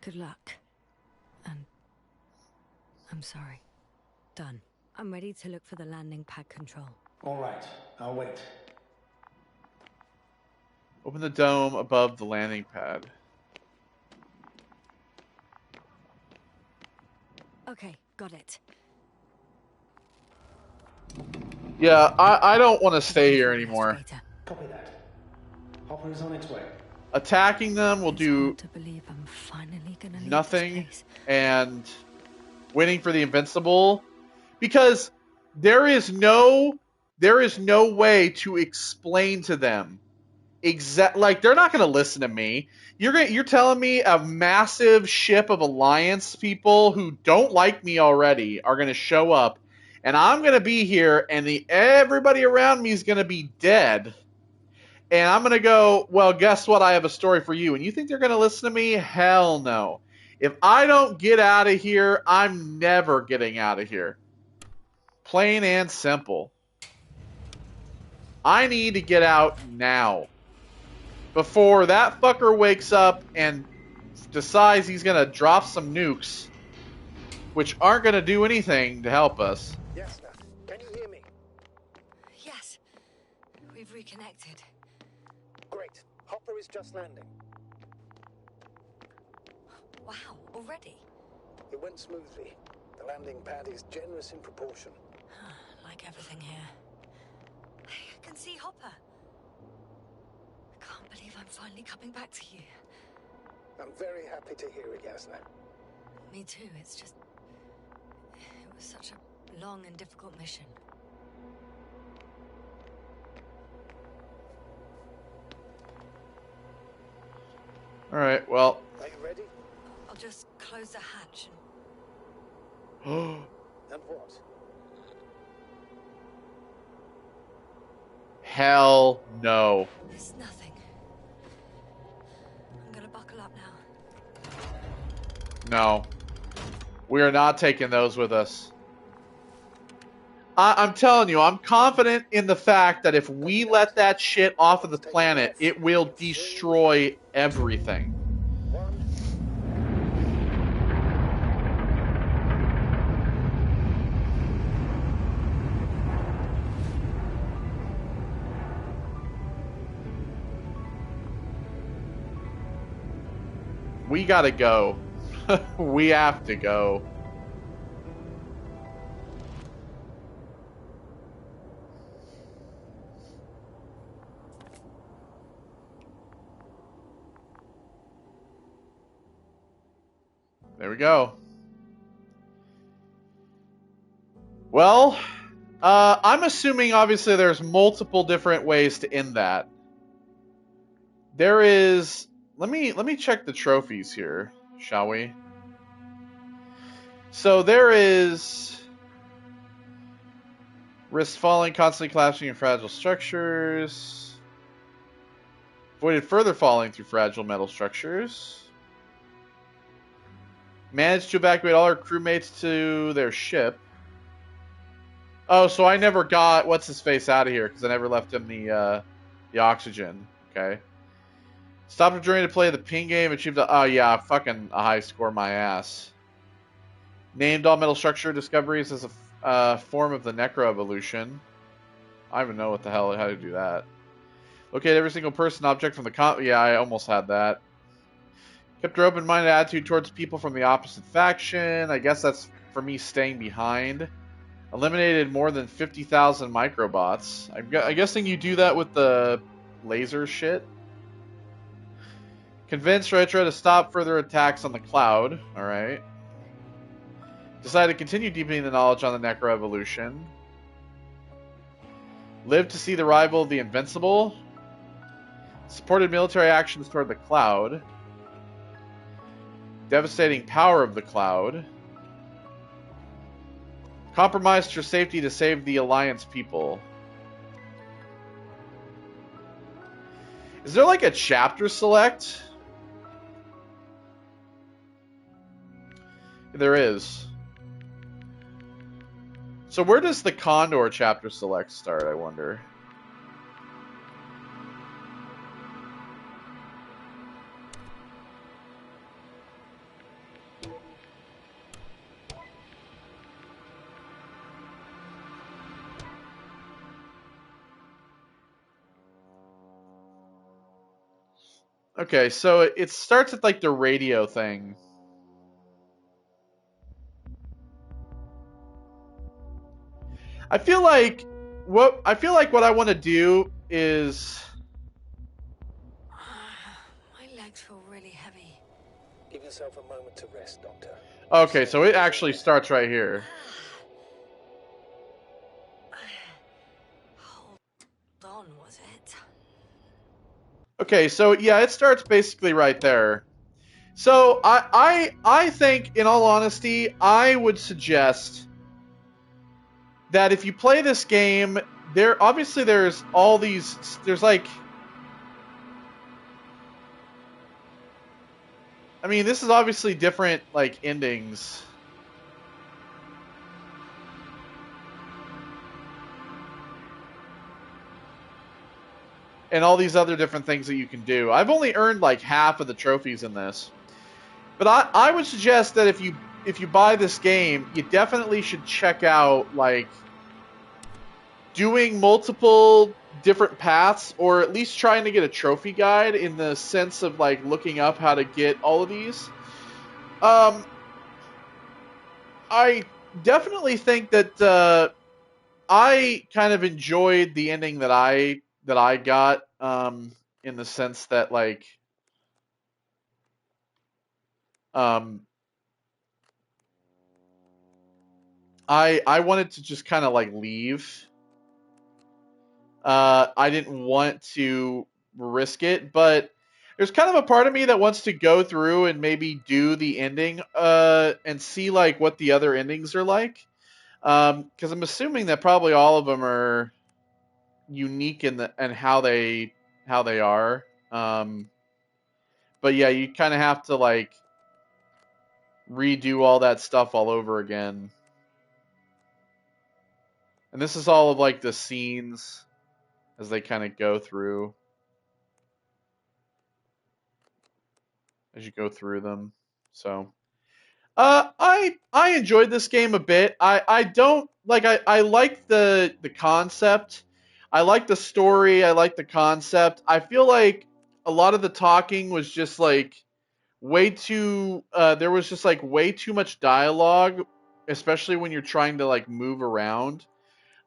Good luck. And I'm sorry. Done. I'm ready to look for the landing pad control.
All right, I'll wait.
Open the dome above the landing pad.
Okay, got it.
Yeah, I don't want to stay here anymore.
Copy that. Hopper is on its way.
Attacking them will do
To believe I'm finally gonna leave
nothing,
this place.
and winning for the Invincible, because there is no way to explain to them like they're not going to listen to me. You're telling me a massive ship of Alliance people who don't like me already are going to show up, and I'm going to be here, and everybody around me is going to be dead. And I'm going to go, well, guess what? I have a story for you. And you think they're going to listen to me? Hell no. If I don't get out of here, I'm never getting out of here. Plain and simple. I need to get out now. Before that fucker wakes up and decides he's going to drop some nukes, which aren't going to do anything to help us.
Yes, Nat. Can you hear me?
Yes, we've reconnected.
Great. Hopper is just landing.
Wow, already?
It went smoothly. The landing pad is generous in proportion.
Like everything here. I can see Hopper. I can't believe I'm finally coming back to you.
I'm very happy to hear it, Yasna.
Me too, it's just... It was such a long and difficult mission.
Alright, well.
Are you ready?
I'll just close the hatch
And what?
Hell no.
It's nothing. I'm gonna buckle up now.
No. We are not taking those with us. I'm telling you, I'm confident in the fact that if we let that shit off of the planet, it will destroy everything. We gotta go. We have to go. There we go. Well, I'm assuming obviously there's multiple different ways to end that. There is... Let me check the trophies here, shall we? So there is... Risk falling, constantly collapsing in fragile structures. Avoided further falling through fragile metal structures. Managed to evacuate all our crewmates to their ship. Oh, so I never got what's-his-face out of here because I never left him the oxygen. Okay. Stopped a journey to play the ping game. Achieved a... Oh, yeah, fucking a high score my ass. Named all metal structure discoveries as a form of the necroevolution. I don't even know what the hell, how to do that. Locate every single person object from the yeah, I almost had that. Kept an open-minded attitude towards people from the opposite faction. I guess that's for me staying behind. Eliminated more than 50,000 microbots. I'm guessing you do that with the laser shit. Convinced Retro to stop further attacks on the cloud. Alright. Decided to continue deepening the knowledge on the necroevolution. Lived to see the arrival of the Invincible. Supported military actions toward the cloud. Devastating power of the cloud. Compromised for safety to save the Alliance people. Is there like a chapter select? There is. So where does the Condor chapter select start, I wonder? Okay, so it starts at like the radio thing. I feel like what I want to do is...
My legs feel really heavy.
Give yourself a moment to rest, Doctor.
Okay, so it actually starts right here.
Hold on, was it?
Okay, so yeah, it starts basically right there. So I think, in all honesty, I would suggest that if you play this game, there's all these, there's like, I mean, this is obviously different, like, endings. And all these other different things that you can do. I've only earned like half of the trophies in this. But I would suggest that if you buy this game, you definitely should check out, like, doing multiple different paths, or at least trying to get a trophy guide in the sense of, like, looking up how to get all of these. I definitely think that I kind of enjoyed the ending that I got, in the sense that like, um, I wanted to just kind of like leave. I didn't want to risk it, but there's kind of a part of me that wants to go through and maybe do the ending, and see like what the other endings are like. Because I'm assuming that probably all of them are unique in the and how they are. But yeah, you kind of have to like redo all that stuff all over again. And this is all of like the scenes as they kind of go through, as you go through them. So I enjoyed this game a bit. I don't like I like the concept. I like the story. I like the concept. I feel like a lot of the talking was just like way too there was just like way too much dialogue, especially when you're trying to like move around.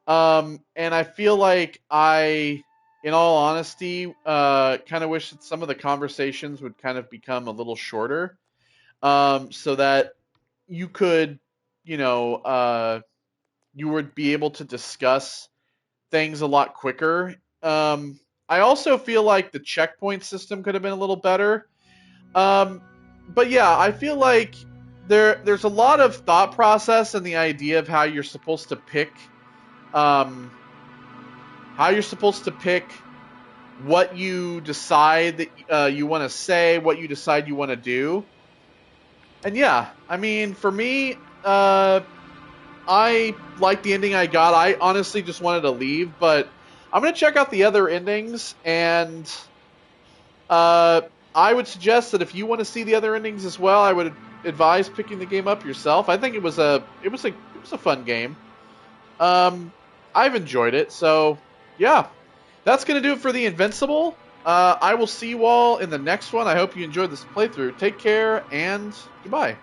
And I feel like in all honesty, kind of wish that some of the conversations would kind of become a little shorter, so that you could, you know, you would be able to discuss things a lot quicker. I also feel like the checkpoint system could have been a little better. Um, but yeah, I feel like there's a lot of thought process in the idea of how you're supposed to pick, um, what you decide that you want to say, what you decide you want to do. And yeah, I mean, for me, I like the ending I got. I honestly just wanted to leave, but I'm gonna check out the other endings, and uh, I would suggest that if you want to see the other endings as well, I would advise picking the game up yourself. I think it was a fun game. I've enjoyed it, so yeah, that's gonna do it for the Invincible. I will see you all in the next one. I hope you enjoyed this playthrough. Take care and goodbye.